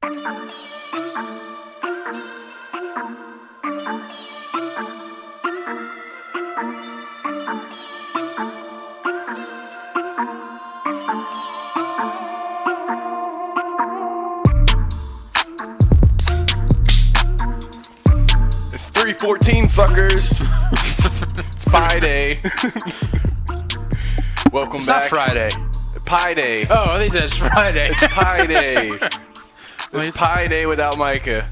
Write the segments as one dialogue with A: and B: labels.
A: It's 3:14, fuckers. It's Pie Day. Welcome
B: It's
A: back.
B: not Friday.
A: Pie Day.
B: Oh, they said it's Friday.
A: It's Pie Day. It's Pie Day without Micah.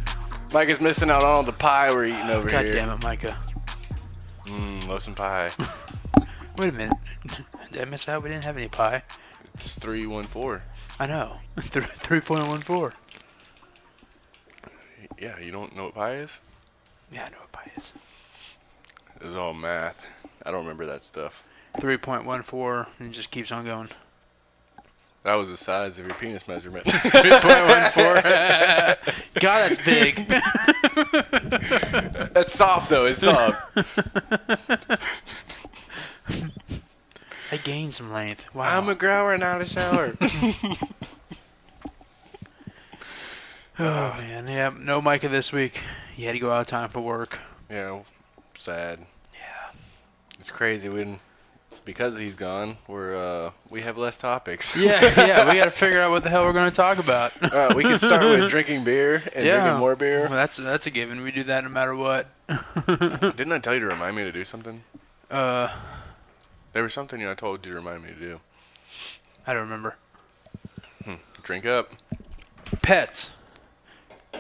A: Micah's missing out on all the pie we're eating over
B: God
A: here.
B: damn it, Micah.
A: Love some pie.
B: Wait a minute. Did I miss out? We didn't have any pie.
A: It's 3:14.
B: I know. 3.14.
A: Yeah, you don't know what pie is?
B: Yeah, I know what pie is.
A: It was all math. I don't remember that stuff.
B: 3.14, and it just keeps on going.
A: That was the size of your penis measurement.
B: 3.14. God, that's big.
A: That's soft, though. It's soft.
B: I gained some length. Wow.
A: I'm a grower, not a shower.
B: Oh, man. Yeah, no Micah this week. He had to go out of time for work.
A: Yeah, sad.
B: Yeah.
A: It's crazy because he's gone. We have less topics.
B: Yeah, we got to figure out what the hell we're going to talk about.
A: We can start with drinking beer and drinking more beer.
B: Well, that's a given. We do that no matter what.
A: Didn't I tell you to remind me to do something?
B: There
A: was something I told you to remind me to do.
B: I don't remember.
A: Drink up.
B: Pets.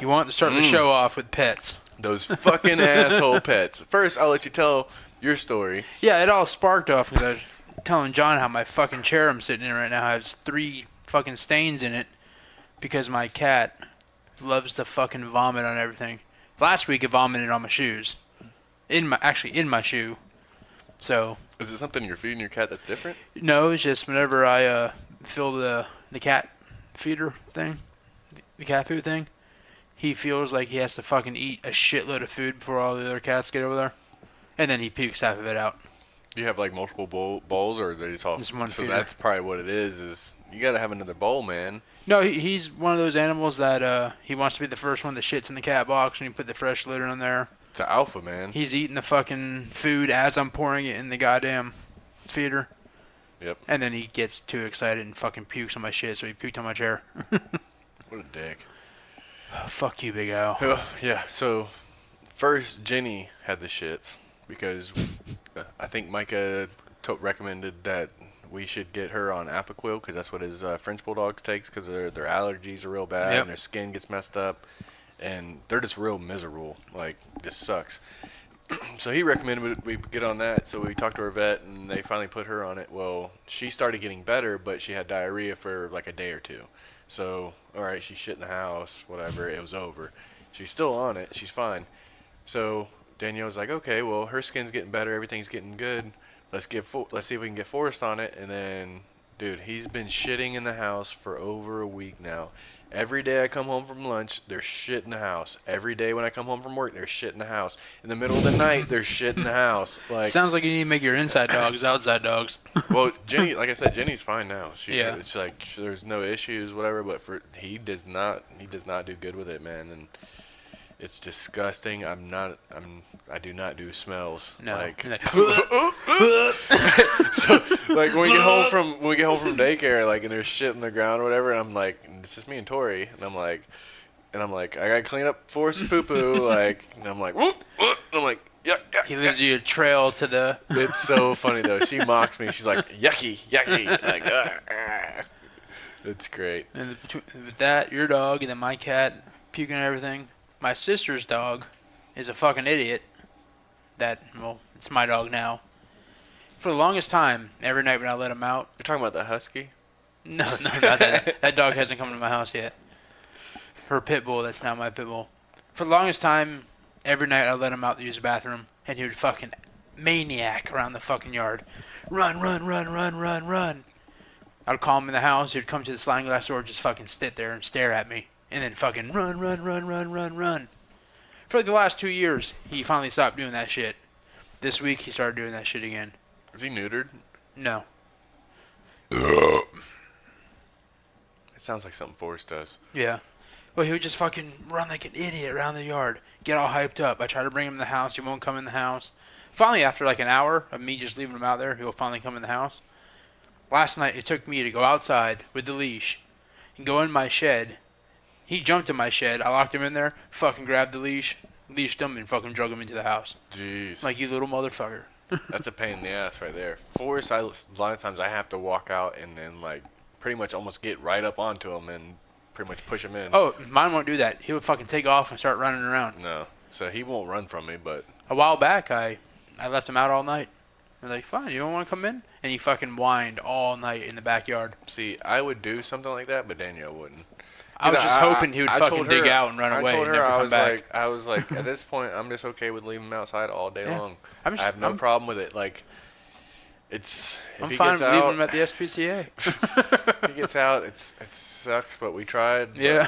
B: You want to start the show off with pets.
A: Those fucking asshole pets. First, I'll let you tell your story.
B: Yeah, it all sparked off because I was telling John how my fucking chair I'm sitting in right now has 3 fucking stains in it because my cat loves to fucking vomit on everything. Last week it vomited on my shoes. In my shoe. So.
A: Is it something you're feeding your cat that's different?
B: No, it's just whenever I fill the cat feeder thing, the cat food thing, he feels like he has to fucking eat a shitload of food before all the other cats get over there. And then he pukes half of it out.
A: Do you have like multiple bowls, or are they just all?
B: Just one
A: so
B: feeder.
A: that's probably what it is you got to have another bowl, man.
B: No, he's one of those animals that he wants to be the first one that shits in the cat box when you put the fresh litter in there.
A: It's an alpha, man.
B: He's eating the fucking food as I'm pouring it in the goddamn feeder.
A: Yep.
B: And then he gets too excited and fucking pukes on my shit, so he puked on my chair.
A: What a dick.
B: Fuck you, Big Al.
A: Yeah, so first Jenny had the shits because I think Micah recommended that we should get her on Apoquil because that's what his French Bulldogs takes because their allergies are real bad and their skin gets messed up and they're just real miserable. Like, just sucks. So he recommended we get on that, so we talked to our vet and they finally put her on it. Well, she started getting better, but she had diarrhea for like a day or two. So, alright, she shit in the house, whatever, it was over. She's still on it, she's fine. So, Danielle was like, okay, well, her skin's getting better, everything's getting good. Let's see if we can get Forrest on it. And then, dude, he's been shitting in the house for over a week now. Every day I come home from lunch, there's shit in the house. Every day when I come home from work, there's shit in the house. In the middle of the night, there's shit in the house. Like,
B: sounds like you need to make your inside dogs outside dogs.
A: Well, Jenny, like I said, Jenny's fine now.
B: Yeah.
A: It's like there's no issues, whatever. But he does not do good with it, man. And it's disgusting. I do not do smells.
B: No.
A: Like, so like when we get home from daycare, like, and there's shit in the ground or whatever, and I'm like, it's just me and Tori, and I'm like, I gotta clean up Forrest's poo poo, like, and I'm like, whoop, whoop. And I'm like, yeah.
B: He leaves you a trail to the.
A: It's so funny though. She mocks me. She's like, yucky. Like, it's great.
B: And with that, your dog, and then my cat puking and everything. My sister's dog is a fucking idiot. It's my dog now. For the longest time, every night when I let him out.
A: You're talking about the husky?
B: No, not that. That dog hasn't come to my house yet. Her pit bull, that's now my pit bull. For the longest time, every night I let him out to use the bathroom, and he would fucking maniac around the fucking yard. Run. I'd call him in the house, he'd come to the sliding glass door, just fucking sit there and stare at me. And then fucking run. For like the last 2 years, he finally stopped doing that shit. This week, he started doing that shit again.
A: Is he neutered?
B: No.
A: It sounds like something Forrest does.
B: Yeah. Well, he would just fucking run like an idiot around the yard, get all hyped up. I try to bring him in the house. He won't come in the house. Finally, after like an hour of me just leaving him out there, he'll finally come in the house. Last night, it took me to go outside with the leash and go in my shed. He jumped in my shed. I locked him in there, fucking grabbed the leash, leashed him, and fucking drug him into the house.
A: Jeez.
B: Like, you little motherfucker.
A: That's a pain in the ass right there. Forrest, a lot of times I have to walk out and then, like, pretty much almost get right up onto him and pretty much push him in.
B: Oh, mine won't do that. He would fucking take off and start running around.
A: No. So he won't run from me, but...
B: A while back, I left him out all night. I was like, fine, you don't want to come in? And he fucking whined all night in the backyard.
A: See, I would do something like that, but Danielle wouldn't.
B: I was just hoping he would fucking dig out and run away and never come back.
A: I was like, at this point, I'm just okay with leaving him outside all day long. I have no
B: I'm
A: problem with it. Like, it's...
B: I'm fine with leaving him at the SPCA.
A: If he gets out, it sucks, but we tried.
B: Yeah.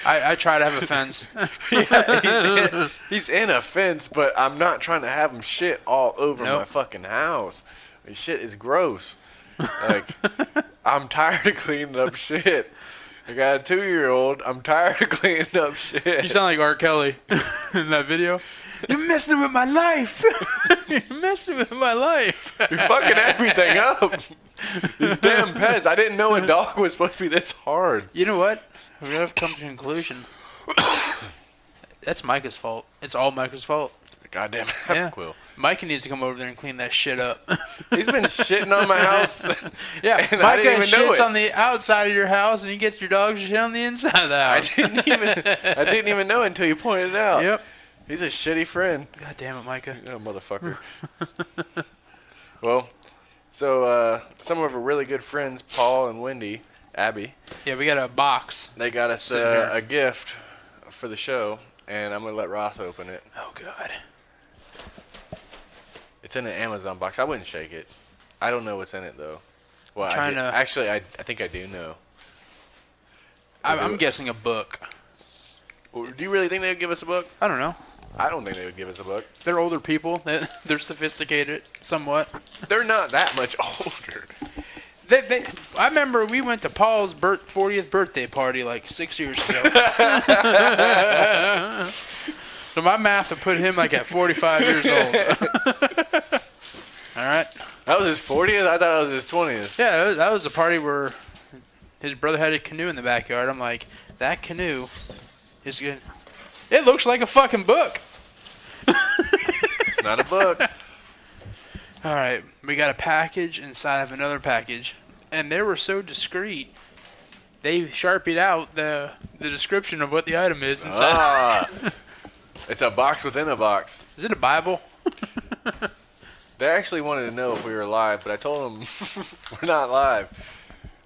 B: I try to have a fence.
A: Yeah, he's in a fence, but I'm not trying to have him shit all over my fucking house. Like, shit is gross. Like, I'm tired of cleaning up shit. I got a 2-year-old. I'm tired of cleaning up shit.
B: You sound like R. Kelly in that video. You're messing with my life. You're messing with my life.
A: You're fucking everything up. These damn pets. I didn't know a dog was supposed to be this hard.
B: You know what? We're going to come to a conclusion. That's Micah's fault. It's all Micah's fault.
A: Goddamn
B: Yeah.
A: Quill.
B: Micah needs to come over there and clean that shit up.
A: He's been shitting on my house.
B: Yeah,
A: and I didn't
B: Micah
A: even know
B: shits
A: it.
B: on the outside of your house, and he gets your dog shit on the inside of the house.
A: I didn't even know until you pointed it out.
B: Yep.
A: He's a shitty friend.
B: God damn it, Micah.
A: You know, motherfucker. Well, so some of our really good friends, Paul and Wendy, Abby.
B: Yeah, we got a box.
A: They got us a gift for the show, and I'm gonna let Ross open it.
B: Oh God.
A: It's in an Amazon box. I wouldn't shake it. I don't know what's in it though. Well, actually, I think I do know.
B: I'm guessing a book.
A: Well, do you really think they would give us a book?
B: I don't know.
A: I don't think they would give us a book.
B: They're older people. They're sophisticated, somewhat.
A: They're not that much older.
B: I remember we went to Paul's 40th birthday party like 6 years ago. So my math would put him like at 45 years old. All right.
A: That was his 40th? I thought it was his 20th.
B: Yeah, that was a party where his brother had a canoe in the backyard. I'm like, that canoe is good. It looks like a fucking book.
A: It's not a book.
B: All right, we got a package inside of another package, and they were so discreet. They Sharpied out the description of what the item is inside.
A: It's a box within a box.
B: Is it a Bible?
A: They actually wanted to know if we were live, but I told them we're not live.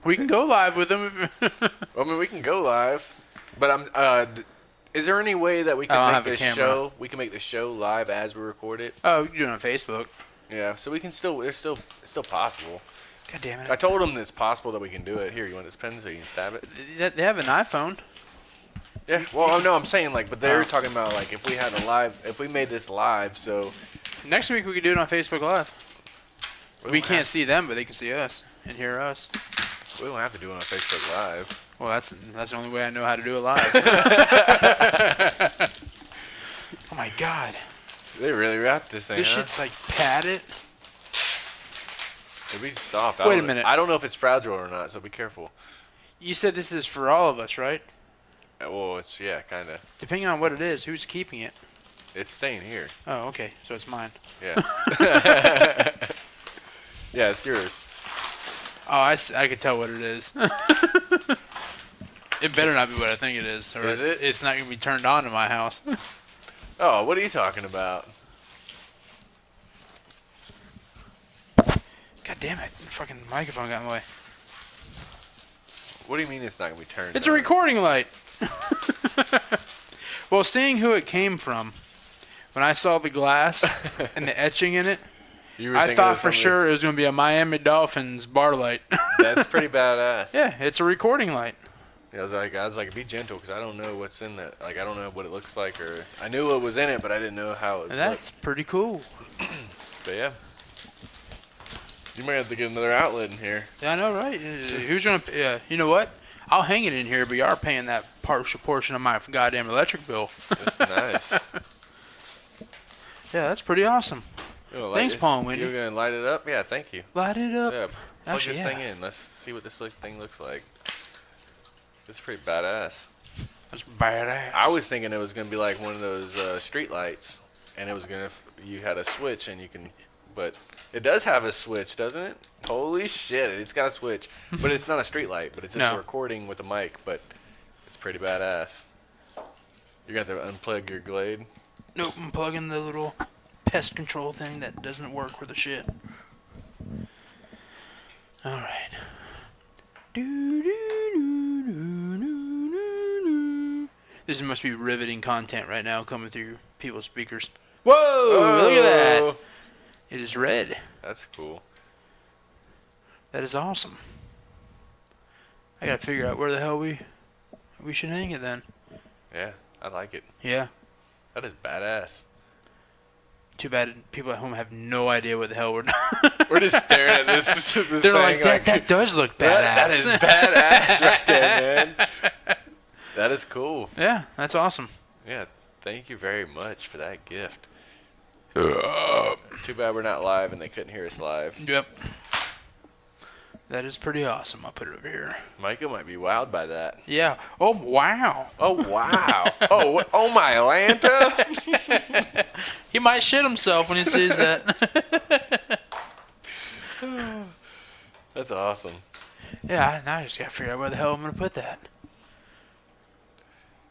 B: We can go live with them.
A: I mean, we can go live, but is there any way that we can make this show? We can make the show live as we record it.
B: Oh, you can do it on Facebook.
A: Yeah, so we can still. It's still possible.
B: God damn it!
A: I told them it's possible that we can do it. Here, you want this pen so you can stab it?
B: They have an iPhone.
A: Yeah. Well, no, I'm saying like, but they're talking about like if we had if we made this live, so.
B: Next week we could do it on Facebook Live. We can't see them, but they can see us and hear us.
A: We don't have to do it on Facebook Live.
B: Well, that's the only way I know how to do it live. Oh my God!
A: They really wrapped this thing.
B: This shit's like padded.
A: It'd be soft.
B: Wait a minute.
A: I don't know if it's fragile or not, so be careful.
B: You said this is for all of us, right?
A: Well, it's kind of.
B: Depending on what it is, who's keeping it?
A: It's staying here.
B: Oh, okay. So it's mine.
A: Yeah. Yeah, it's yours.
B: Oh, I could tell what it is. It better not be what I think it is. Or
A: Is it?
B: It's not going to be turned on in my house.
A: Oh, what are you talking about?
B: God damn it. The fucking microphone got in the way.
A: What do you mean it's not going to be turned
B: It's
A: on?
B: a recording light. Well, seeing who it came from, when I saw the glass and the etching in it, I thought for sure it was going to be a Miami Dolphins bar light.
A: That's pretty badass.
B: Yeah, it's a recording light.
A: Yeah, I was like, be gentle, because I don't know what's in that. Like, I don't know what it looks like, or I knew what was in it, but I didn't know how it looked.
B: That's pretty cool.
A: But yeah, you might have to get another outlet in here.
B: Yeah, I know, right? Who's going to? You know what? I'll hang it in here, but you are paying that partial portion of my goddamn electric bill.
A: That's nice.
B: Yeah, that's pretty awesome. Thanks, Paul and Wendy.
A: You're going to light it up? Yeah, thank you.
B: Light it up.
A: Yeah, plug this thing in. Let's see what this thing looks like. It's pretty badass.
B: That's badass.
A: I was thinking it was going to be like one of those street lights, and it was going to, you had a switch, and you can, but it does have a switch, doesn't it? Holy shit, it's got a switch. But it's not a street light, but it's just a recording with a mic, but it's pretty badass. You're going to have to unplug your Glade?
B: Nope, I'm plugging the little pest control thing that doesn't work for the shit. Alright. This must be riveting content right now coming through people's speakers. Whoa! Look at that! It is red.
A: That's cool.
B: That is awesome. I gotta figure out where the hell we should hang it then.
A: Yeah, I like it.
B: Yeah.
A: That is badass.
B: Too bad people at home have no idea what the hell we're doing.
A: We're just staring at this
B: They're
A: thing
B: like, that does look badass.
A: That is badass right there, man. That is cool.
B: Yeah, that's awesome.
A: Yeah, thank you very much for that gift. Too bad we're not live and they couldn't hear us live.
B: Yep. That is pretty awesome. I'll put it over here.
A: Micah might be wowed by that.
B: Yeah. Oh, wow.
A: Oh, wow. Oh, my Atlanta.
B: He might shit himself when he sees that.
A: That's awesome.
B: Yeah, now I just got to figure out where the hell I'm going to put that.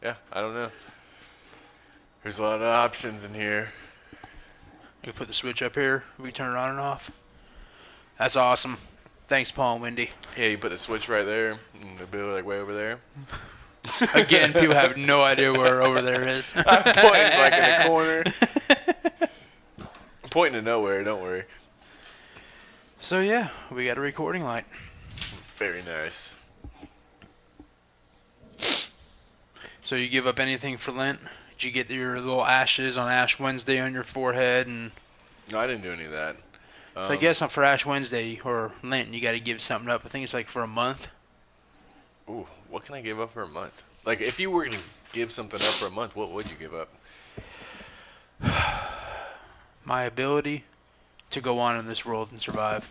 A: Yeah, I don't know. There's a lot of options in here.
B: You can put the switch up here. We can turn it on and off. That's awesome. Thanks, Paul and Wendy.
A: Yeah, you put the switch right there, and the bill like way over there.
B: Again, people have no idea where over there is.
A: I'm pointing like in the corner. I'm pointing to nowhere, don't worry.
B: So yeah, we got a recording light.
A: Very nice.
B: So you give up anything for Lent? Did you get your little ashes on Ash Wednesday on your forehead? And
A: No, I didn't do any of that.
B: so I guess for Ash Wednesday or Lent, you got to give something up. I think it's like for a month.
A: Ooh, what can I give up for a month? Like, if you were to give something up for a month, what would you give up?
B: My ability to go on in this world and survive.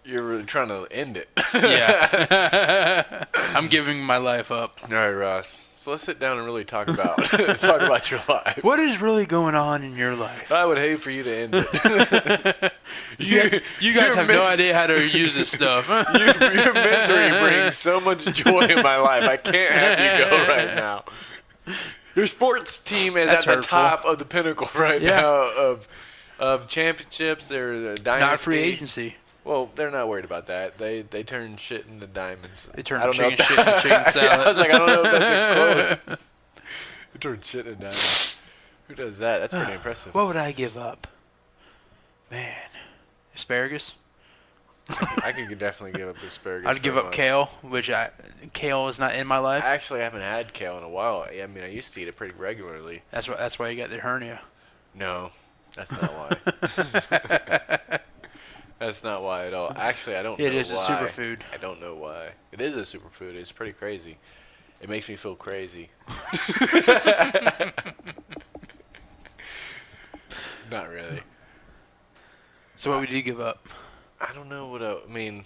A: You're really trying to end it.
B: Yeah. I'm giving my life up.
A: All right, Ross. So let's sit down and really talk about your life.
B: What is really going on in your life?
A: I would hate for you to end it.
B: You guys have no idea how to use this stuff.
A: Your misery brings so much joy in my life. I can't have you go right now. Your sports team is
B: That's
A: at the
B: hurtful.
A: top of the pinnacle right now of championships. They're the dynasty.
B: Not free agency.
A: Well, they're not worried about that. They turn shit into diamonds.
B: They turn
A: I don't know
B: chicken
A: if
B: shit into chicken salad.
A: Yeah, I was like, I don't know if that's a quote. They turn shit into diamonds. Who does that? That's pretty impressive.
B: What would I give up? Man. Asparagus?
A: I could definitely give up asparagus.
B: I'd give up kale, which kale is not in my life.
A: I actually haven't had kale in a while. I mean, I used to eat it pretty regularly.
B: That's why you got the hernia.
A: No, that's not why. That's not why at all. Actually, I don't know why.
B: It is a superfood.
A: I don't know why. It is a superfood. It's pretty crazy. It makes me feel crazy. Not really.
B: So what would you give up?
A: I don't know what I mean.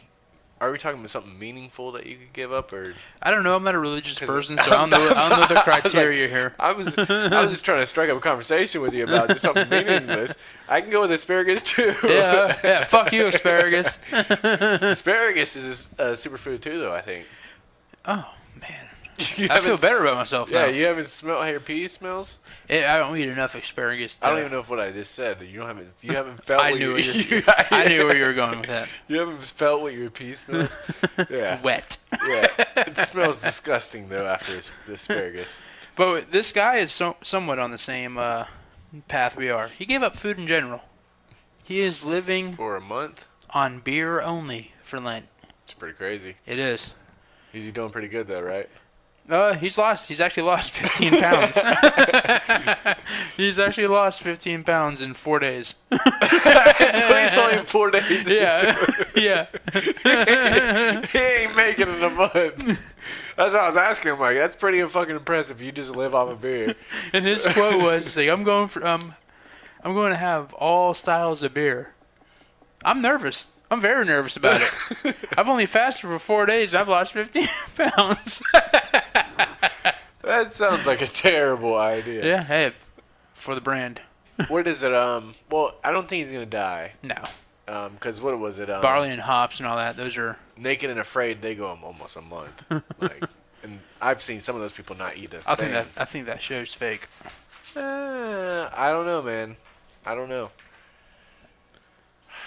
A: Are we talking about something meaningful that you could give up, or?
B: I don't know. I'm not a religious person, so I don't know the criteria here.
A: I was just trying to strike up a conversation with you about just something meaningless. I can go with asparagus too.
B: Yeah. Fuck you, asparagus.
A: Asparagus is a superfood too, though. I think.
B: Oh man, I feel better about myself now.
A: Yeah, you haven't smelled how your pee smells.
B: I don't eat enough asparagus.
A: I don't even know if what I just said. You haven't felt.
B: I knew where you were going with that.
A: You haven't felt what your pee smells. Yeah.
B: Wet.
A: Yeah, it smells disgusting though after the asparagus.
B: But this guy is somewhat on the same path we are. He gave up food in general. He is living
A: For a month.
B: on beer only for Lent.
A: It's pretty crazy.
B: It is.
A: He's doing pretty good though, right?
B: He's actually lost 15 pounds. He's actually lost 15 pounds in 4 days.
A: So he's only 4 days.
B: Yeah. Yeah.
A: He ain't make it in a month. That's what I was asking him. Like, that's pretty fucking impressive. You just live off of beer.
B: And his quote was, like, I'm going to have all styles of beer. I'm nervous. I'm very nervous about it. I've only fasted for 4 days and I've lost 15 pounds.
A: That sounds like a terrible idea.
B: Yeah, hey, for the brand.
A: What is it? Well, I don't think he's gonna die.
B: No.
A: Because what was it?
B: Barley and hops and all that. Those are
A: Naked and Afraid. They go almost a month. Like, and I've seen some of those people not eat a thing.
B: I think that show's fake.
A: I don't know, man. I don't know.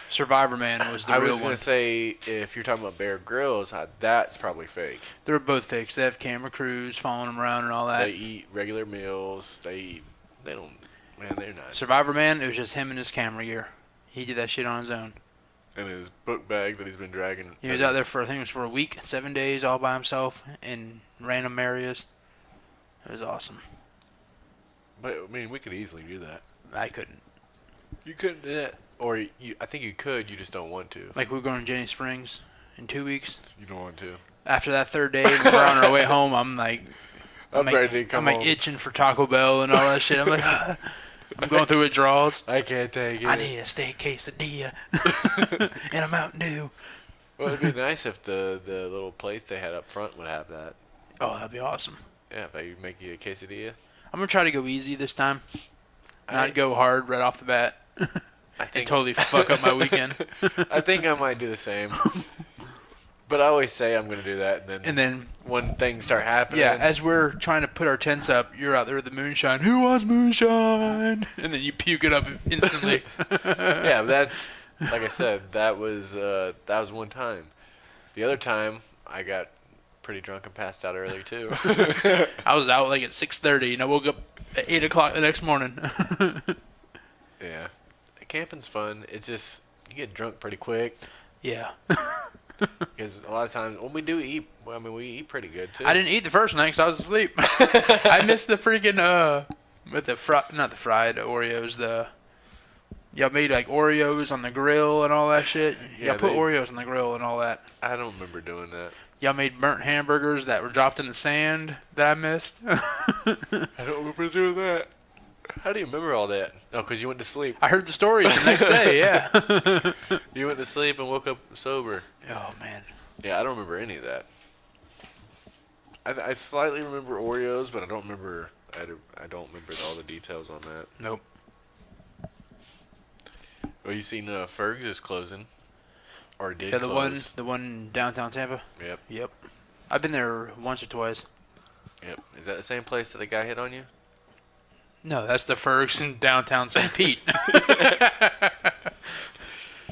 B: Survivor Man was the real one.
A: I was gonna say, if you're talking about Bear Grylls, that's probably fake.
B: They're both fakes. They have camera crews following them around and all that.
A: They eat regular meals. They don't. Man, they're not.
B: Survivor Man, it was just him and his camera gear. He did that shit on his own.
A: And his book bag that he's been dragging.
B: He was out there for, I think it was for a week, 7 days, all by himself in random areas. It was awesome.
A: But I mean, we could easily do that.
B: I couldn't.
A: You couldn't do that, or I think you could. You just don't want to.
B: Like, we're going to Jenny Springs in 2 weeks.
A: You don't want to.
B: After that third day, when we're on our way home, I'm like,
A: I'm ready to come home.
B: itching for Taco Bell and all that shit. I'm like, I'm going through withdrawals.
A: I can't take it.
B: I need a steak quesadilla and a Mountain Dew.
A: Well, it'd be nice if the little place they had up front would have that.
B: Oh, that'd be awesome.
A: Yeah, if they make you a quesadilla.
B: I'm going to try to go easy this time. Not go hard right off the bat.
A: I think
B: totally fuck up my weekend.
A: I think I might do the same. But I always say I'm going to do that, and then when things start happening.
B: Yeah, as we're trying to put our tents up, you're out there with the moonshine. Who wants moonshine? And then you puke it up instantly.
A: Yeah, but that's, like I said, that was one time. The other time, I got pretty drunk and passed out early, too.
B: I was out like at 6:30, and I woke up at 8 o'clock the next morning.
A: Yeah. Camping's fun. It's just, you get drunk pretty quick.
B: Yeah.
A: Because a lot of times, when we do eat, well, I mean, we eat pretty good, too.
B: I didn't eat the first night because I was asleep. I missed the freaking, with the not the fried Oreos, y'all made like Oreos on the grill and all that shit.
A: Yeah,
B: Y'all put Oreos on the grill and all that.
A: I don't remember doing that.
B: Y'all made burnt hamburgers that were dropped in the sand that I missed.
A: I don't remember doing that. How do you remember all that? Oh, because you went to sleep.
B: I heard the stories the next day, yeah.
A: You went to sleep and woke up sober.
B: Oh, man.
A: Yeah, I don't remember any of that. I slightly remember Oreos, but I don't remember. I don't remember all the details on that.
B: Nope.
A: Well, you seen Ferg's is closing, or did
B: Yeah,
A: close.
B: the one in downtown Tampa. Yep. I've been there once or twice.
A: Yep. Is that the same place that the guy hit on you?
B: No, that's the Ferguson downtown St. Pete.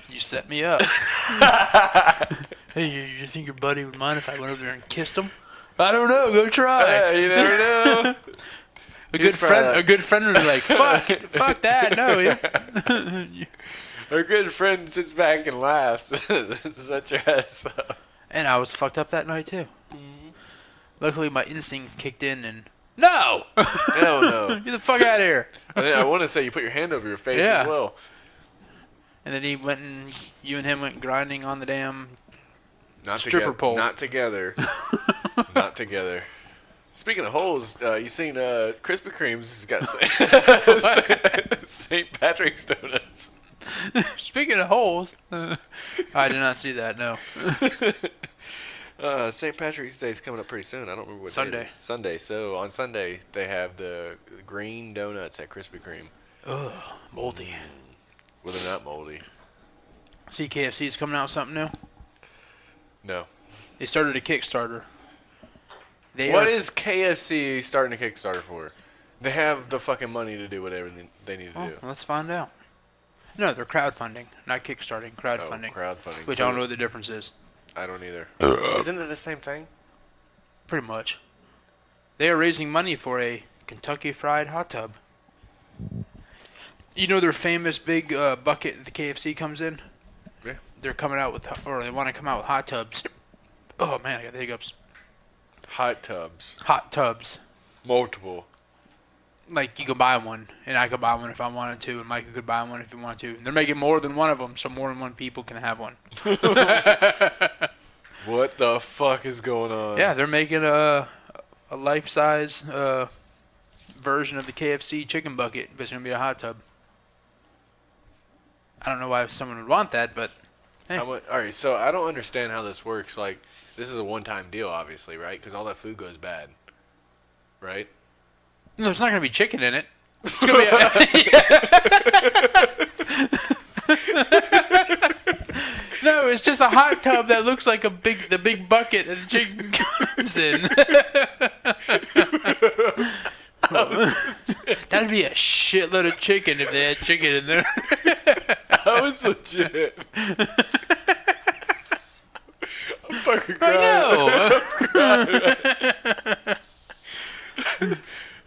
B: You set me up. Hey, you think your buddy would mind if I went over there and kissed him? I don't know. Go try.
A: You never know.
B: A good friend would be like, fuck that. No. Yeah.
A: A good friend sits back and laughs. Such your ass up.
B: And I was fucked up that night too. Mm-hmm. Luckily, my instincts kicked in and no.
A: Hell no.
B: Get the fuck out of here.
A: I want to say you put your hand over your face as well.
B: And then you and him went grinding on the damn
A: Not
B: stripper
A: together.
B: pole.
A: Not together. Not together. Speaking of holes, you seen Krispy Kreme's got St. Patrick's donuts.
B: Speaking of holes, I did not see that. No.
A: St. Patrick's Day is coming up pretty soon. I don't remember what
B: Sunday.
A: day it is. Sunday. So on Sunday they have the green donuts at Krispy Kreme.
B: Ugh, moldy.
A: Well, they're not moldy.
B: See, KFC's coming out with something new.
A: No.
B: They started a Kickstarter.
A: What is KFC starting a Kickstarter for? They have the fucking money to do whatever they need to do.
B: Let's find out. No, they're crowdfunding, not kickstarting. Crowdfunding.
A: Oh, crowdfunding.
B: Which I don't know what the difference is.
A: I don't either. Isn't it the same thing?
B: Pretty much. They are raising money for a Kentucky Fried Hot Tub. You know their famous big bucket the KFC comes in?
A: Yeah.
B: They're coming out with, or they want to come out with hot tubs. Oh man, I got the hiccups.
A: Hot tubs.
B: Hot tubs.
A: Multiple.
B: Like you could buy one, and I could buy one if I wanted to, and Micah could buy one if he wanted to. And they're making more than one of them, so more than one people can have one.
A: What the fuck is going on?
B: Yeah, they're making a life-size version of the KFC chicken bucket, but it's gonna be a hot tub. I don't know why someone would want that, but hey.
A: All right, so I don't understand how this works. Like, this is a one-time deal, obviously, right? Because all that food goes bad, right?
B: No, there's not gonna be chicken in it. It's gonna be. No, it's just a hot tub that looks like the big bucket that the chicken comes in. That'd be a shitload of chicken if they had chicken in there.
A: That was legit. I'm fucking crying.
B: I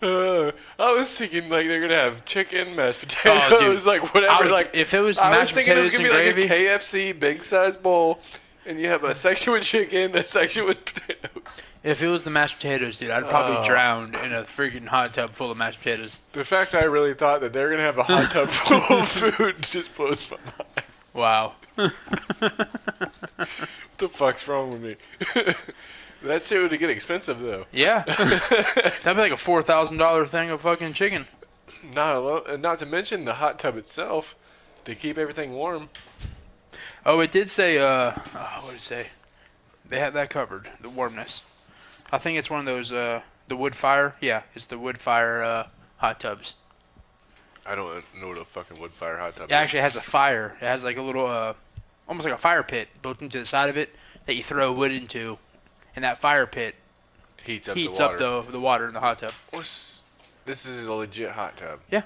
A: know. I was thinking like they're gonna have chicken, mashed potatoes, like whatever. Like
B: if it was
A: I was
B: mashed
A: thinking it was
B: potatoes
A: gonna
B: and
A: be like
B: gravy,
A: a KFC big size bowl, and you have a section with chicken, a section with potatoes.
B: if it was the mashed potatoes, dude, I'd probably drown in a freaking hot tub full of mashed potatoes.
A: The fact I really thought that they're gonna have a hot tub full of food just blows my mind.
B: Wow.
A: What the fuck's wrong with me? That shit would get expensive though.
B: Yeah. That'd be like a $4,000 thing of fucking chicken.
A: Not to mention the hot tub itself to keep everything warm.
B: Oh, it did say, what did it say? They had that covered, the warmness. I think it's one of those, the wood fire. Yeah, it's the wood fire hot tubs.
A: I don't know what a fucking wood fire hot tub
B: It actually has a fire. It has like a little, almost like a fire pit built into the side of it that you throw wood into. And that fire pit
A: heats
B: up the water in the hot tub.
A: This is a legit hot tub.
B: Yeah.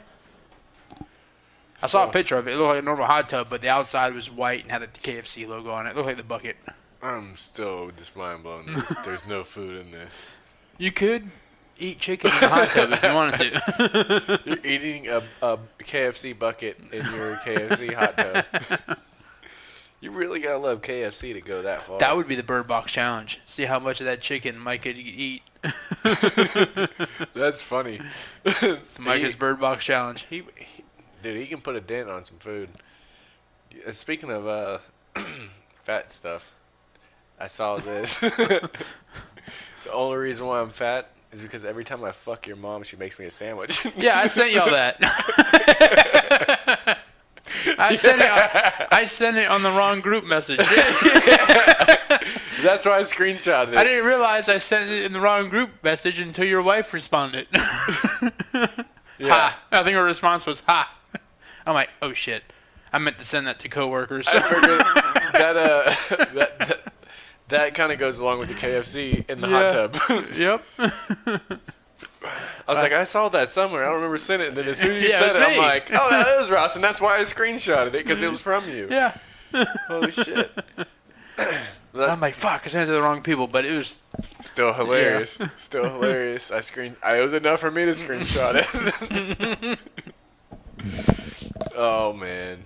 B: I saw a picture of it. It looked like a normal hot tub, but the outside was white and had the KFC logo on it. It looked like the bucket.
A: I'm still just mind blown. There's no food in this.
B: You could eat chicken in the hot tub if you wanted to.
A: You're eating a KFC bucket in your KFC hot tub. You really gotta love KFC to go that far.
B: That would be the Bird Box Challenge. See how much of that chicken Mike could eat.
A: That's funny.
B: Mike's Bird Box Challenge.
A: Dude, he can put a dent on some food. Speaking of fat stuff, I saw this. The only reason why I'm fat is because every time I fuck your mom, she makes me a sandwich.
B: Yeah, I sent y'all that. I sent it on the wrong group message.
A: That's why I screenshotted it.
B: I didn't realize I sent it in the wrong group message until your wife responded.
A: Yeah.
B: Ha. I think her response was ha. I'm like, oh shit. I meant to send that to coworkers.
A: I figured that kind of goes along with the KFC in the hot tub.
B: Yep.
A: I was like, I saw that somewhere. I don't remember seeing it. And then as soon as you
B: Yeah,
A: said
B: it
A: it,
B: was
A: I'm
B: me.
A: like, oh, that is Ross. And that's why I screenshotted it, because it was from you.
B: Yeah.
A: Holy shit.
B: I'm like, fuck, I sent it to the wrong people, but it was...
A: Still hilarious. Yeah. Still hilarious. It was enough for me to screenshot it. Oh, man.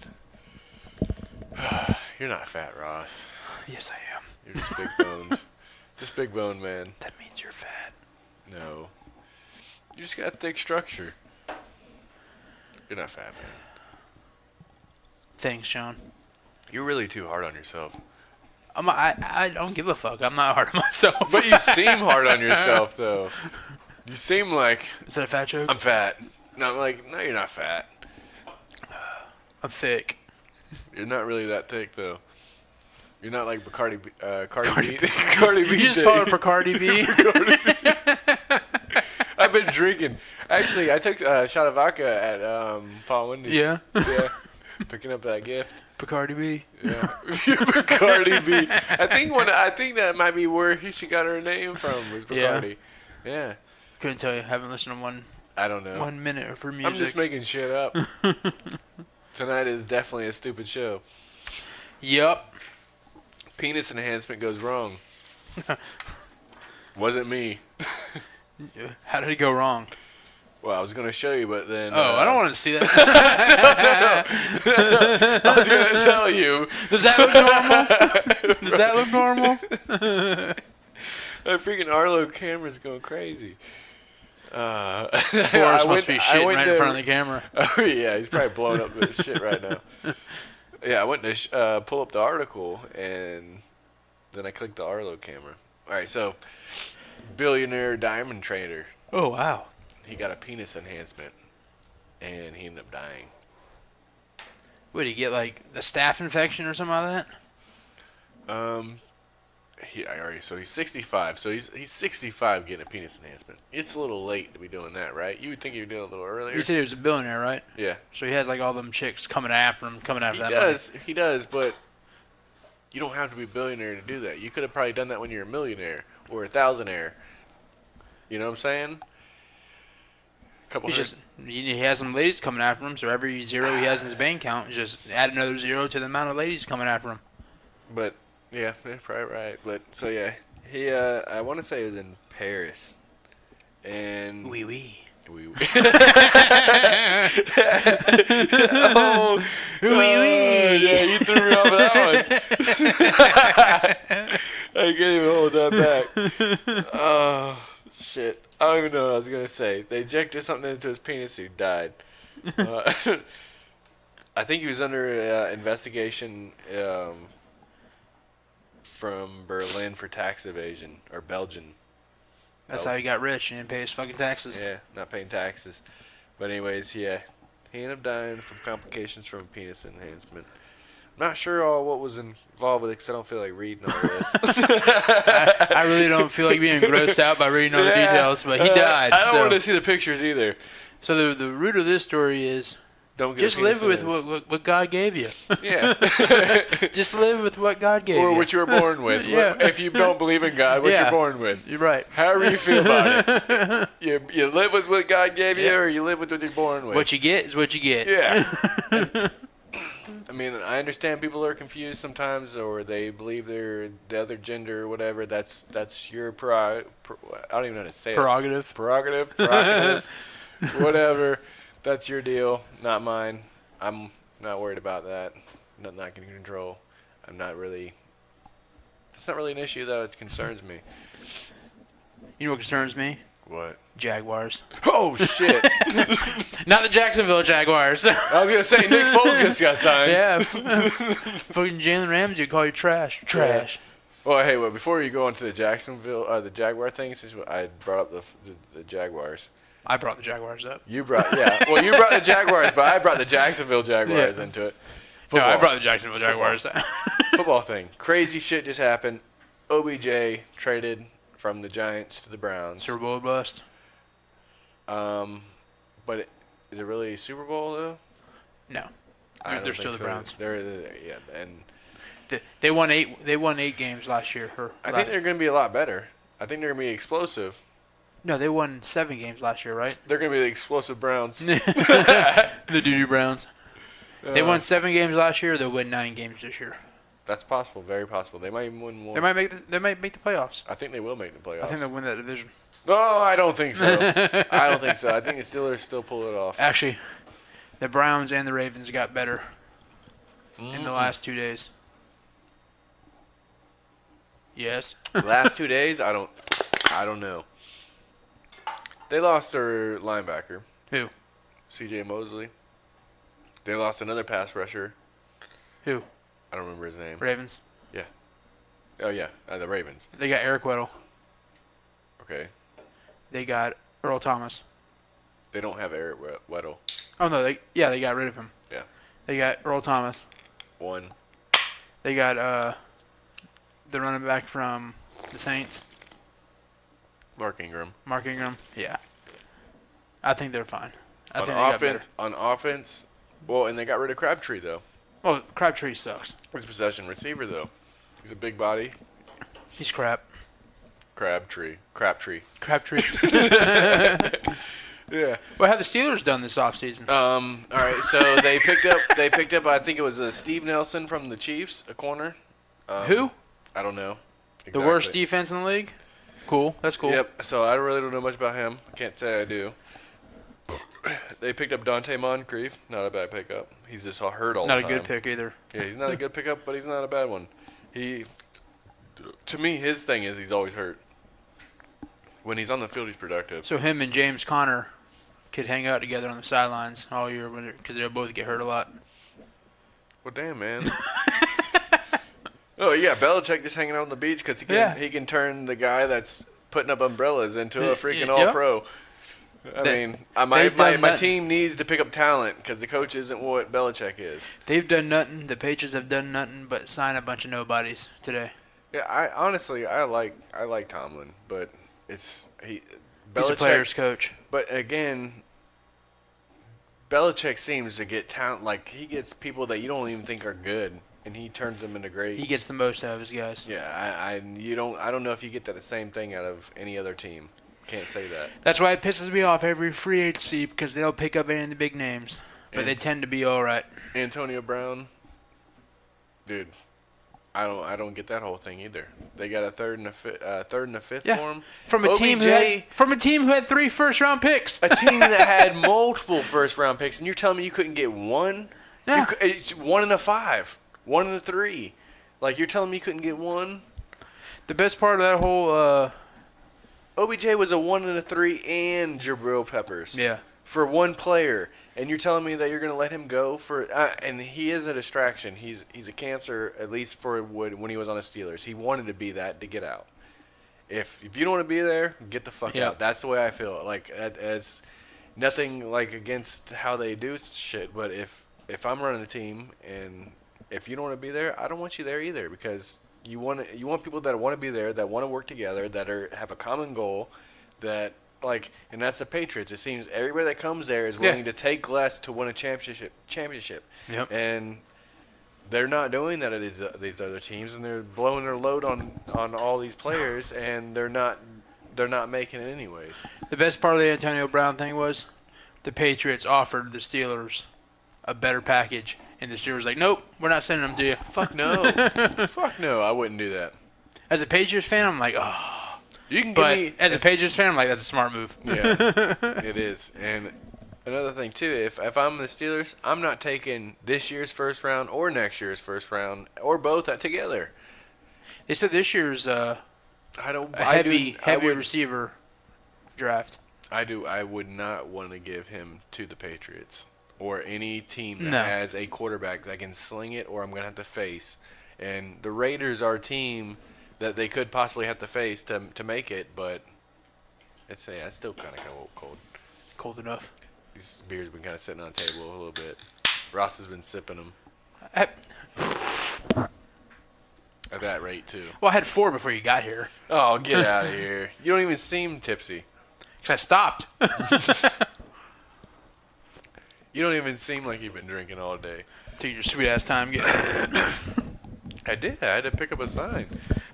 A: You're not fat, Ross.
B: Yes, I am.
A: You're just big boned. Just big boned, man.
B: That means you're fat.
A: No. You just got thick structure. You're not fat, man.
B: Thanks, Sean.
A: You're really too hard on yourself.
B: I don't give a fuck. I'm not hard on myself.
A: But you seem hard on yourself, though. You seem like...
B: Is that a fat joke?
A: I'm fat. No, I'm like, no, you're not fat.
B: I'm thick.
A: You're not really that thick, though. You're not like Bacardi B. Cardi B. Cardi B.
B: You just call her Bacardi B?
A: I've been drinking. Actually, I took a shot of vodka at Paul Wendy's.
B: Yeah?
A: Yeah. Picking up that gift.
B: Bacardi B?
A: Yeah. Bacardi B. I think that might be where she got her name from, was Bacardi. Yeah.
B: Couldn't tell you. Haven't listened to one.
A: I don't know.
B: 1 minute of her music.
A: I'm just making shit up. Tonight is definitely a stupid show.
B: Yup.
A: Penis enhancement goes wrong. Wasn't me.
B: How did it go wrong?
A: Well, I was going to show you, but then...
B: I don't want to see that.
A: No. I was going to tell you.
B: Does that look normal? Does that look normal?
A: That freaking Arlo camera's going crazy.
B: Forrest must be shitting right in front of the camera.
A: Oh, yeah, he's probably blowing up this shit right now. Yeah, I went to pull up the article, and Then I clicked the Arlo camera. All right, so billionaire diamond trader.
B: Oh, wow.
A: He got a penis enhancement, and he ended up dying.
B: What, did he get, like, a staph infection or something like that?
A: So he's 65. So he's 65 getting a penis enhancement. It's a little late to be doing that, right? You would think you were doing it a little earlier.
B: You said he was a billionaire, right?
A: Yeah.
B: So he has, like, all them chicks coming after him,
A: He does, but you don't have to be a billionaire to do that. You could have probably done that when you're a millionaire or a thousandaire. You know what I'm saying?
B: He has some ladies coming after him, so every zero he has in his bank account is just add another zero to the amount of ladies coming after him.
A: But yeah, probably right. But so yeah, he I want to say it was in Paris, and
B: Oui, oui.
A: Oui, oui.
B: Oh, oui, oui.
A: Yeah, you threw me off of that one. I can't even hold that back. Oh shit! I don't even know what I was gonna say. They injected something into his penis. He died. I think he was under investigation from Berlin for tax evasion, or Belgian.
B: That's how he got rich. He didn't pay his fucking taxes.
A: Yeah, not paying taxes. But anyways, yeah, he ended up dying from complications from a penis enhancement. I'm not sure all what was involved with it because I don't feel like reading all this.
B: I really don't feel like being grossed out by reading all the details, but he died.
A: I don't want to see the pictures either.
B: So the root of this story is
A: don't get
B: just live with what God gave you.
A: Yeah.
B: Just live with what God gave you.
A: Or what you were born with.
B: Yeah.
A: If you don't believe in God, what you're born with.
B: You're right.
A: However you feel about it. You live with what God gave you, or you live with what you're born with.
B: What you get is what you get.
A: Yeah. I mean, I understand people are confused sometimes, or they believe they're the other gender or whatever. That's your I don't even know how to say
B: Prerogative.
A: it. Prerogative. Whatever. That's your deal, not mine. I'm not worried about that. Not in control. I'm not really. That's not really an issue that concerns me.
B: You know what concerns me?
A: What?
B: Jaguars.
A: Oh shit!
B: Not the Jacksonville Jaguars.
A: I was gonna say Nick Foles just got signed.
B: Yeah. Fucking Jalen Ramsey would call you trash. Trash.
A: Well, hey, before you go on to the the Jaguar thing, since I brought up the Jaguars.
B: I brought the Jaguars up.
A: You brought Well, you brought the Jaguars, but I brought the Jacksonville Jaguars into it.
B: Football. No, I brought the Jacksonville Jaguars.
A: Football thing. Crazy shit just happened. OBJ traded from the Giants to the Browns.
B: Super Bowl bust.
A: But is it really Super Bowl though?
B: No. They're still the Browns.
A: Yeah, and
B: they won 8. They won 8 games last year.
A: I think they're going to be a lot better. I think they're going to be explosive.
B: No, they won 7 games last year, right?
A: They're going to be the explosive Browns.
B: The doo-doo Browns. They won 7 games last year. They'll win 9 games this year.
A: That's possible. Very possible. They might even win more.
B: They might make the playoffs.
A: I think they will make the playoffs.
B: I think they'll win that division.
A: No, I don't think so. I don't think so. I think the Steelers still pull it off.
B: Actually, the Browns and the Ravens got better in the last 2 days. Yes.
A: Last 2 days, I don't know. They lost their linebacker.
B: Who?
A: C.J. Mosley. They lost another pass rusher.
B: Who?
A: I don't remember his name.
B: Ravens.
A: Yeah. Oh yeah, the Ravens.
B: They got Eric Weddle.
A: Okay.
B: They got Earl Thomas.
A: They don't have Eric Weddle.
B: Oh no, they got rid of him.
A: Yeah.
B: They got Earl Thomas.
A: One.
B: They got the running back from the Saints.
A: Mark Ingram.
B: Yeah. I think they're fine.
A: On offense, well, and they got rid of Crabtree though.
B: Well, Crabtree sucks.
A: He's a possession receiver though. He's a big body.
B: He's crap.
A: Crabtree. Yeah.
B: What have the Steelers done this offseason?
A: All right. So they picked up. I think it was Steve Nelson from the Chiefs, a corner.
B: Who?
A: I don't know.
B: The
A: Exactly.
B: worst defense in the league. Cool. That's cool.
A: Yep. So I really don't know much about him. I can't say I do. They picked up Dante Moncrief. Not a bad pickup. He's just hurt all the time.
B: Not a good pick either.
A: Yeah, he's not a good pickup, but he's not a bad one. To me, his thing is he's always hurt. When he's on the field, he's productive.
B: So him and James Conner could hang out together on the sidelines all year because they'll both get hurt a lot.
A: Well, damn, man. Oh yeah, Belichick just hanging out on the beach because
B: Yeah.
A: he can turn the guy that's putting up umbrellas into a freaking
B: Yep.
A: all-pro. I
B: They-
A: mean,
B: they've done
A: my
B: that.
A: team needs to pick up talent because the coach isn't what Belichick is.
B: They've done nothing. The Patriots have done nothing but sign a bunch of nobodies today.
A: Yeah, I honestly I like Tomlin, but
B: He's a
A: Belichick.
B: player's coach.
A: But again, Belichick seems to get talent. Like he gets people that you don't even think are good, and he turns them into great.
B: He gets the most out of his guys.
A: Yeah, I don't know if you get that the same thing out of any other team. Can't say that.
B: That's why it pisses me off every free agency because they don't pick up any of the big names, but
A: And
B: they tend to be all right.
A: Antonio Brown, dude, I don't get that whole thing either. They got a third and a fifth
B: Yeah.
A: for him.
B: From a team who had 3 first-round picks.
A: A team that had multiple first round picks, and you're telling me you couldn't get one?
B: Yeah.
A: It's 1 in a 5, 1 in a 3. Like you're telling me you couldn't get one?
B: The best part of that whole,
A: OBJ was a 1 in a 3 and Jabril Peppers.
B: yeah.
A: For one player, and you're telling me that you're going to let him go for? And he is a distraction. He's a cancer, at least for when he was on the Steelers. He wanted to be that to get out. If you don't want to be there, get the fuck
B: Yeah.
A: out. That's the way I feel. Like as nothing like against how they do shit, but if I'm running a team and if you don't want to be there, I don't want you there either because you want people that want to be there, that want to work together, that have a common goal, that like, and that's the Patriots. It seems everybody that comes there is willing to take less to win a championship.
B: Yep.
A: And they're not doing that at these other teams, and they're blowing their load on all these players, and they're not making it anyways.
B: The best part of the Antonio Brown thing was the Patriots offered the Steelers a better package, and the Steelers like, nope, we're not sending them to you.
A: Fuck no. Fuck no, I wouldn't do that.
B: As a Patriots fan, I'm like, oh.
A: You can
B: But
A: give me
B: as a Patriots fan, I'm like, that's a smart move.
A: Yeah, it is. And another thing too, if I'm the Steelers, I'm not taking this year's first round or next year's first round or both together.
B: They said this year's
A: I don't.
B: a
A: I
B: heavy
A: would,
B: receiver draft.
A: I would not want to give him to the Patriots or any team that
B: No.
A: has a quarterback that can sling it, or I'm gonna have to face. And the Raiders are a team that they could possibly have to face to make it, but it's still kind of cold.
B: Cold enough.
A: These beers been kind of sitting on the table a little bit. Ross has been sipping them at that rate too.
B: Well, I had 4 before you got here.
A: Oh, get out of here! You don't even seem tipsy.
B: Because I stopped.
A: You don't even seem like you've been drinking all day.
B: Taking your sweet-ass time getting
A: I did. I had to pick up a sign.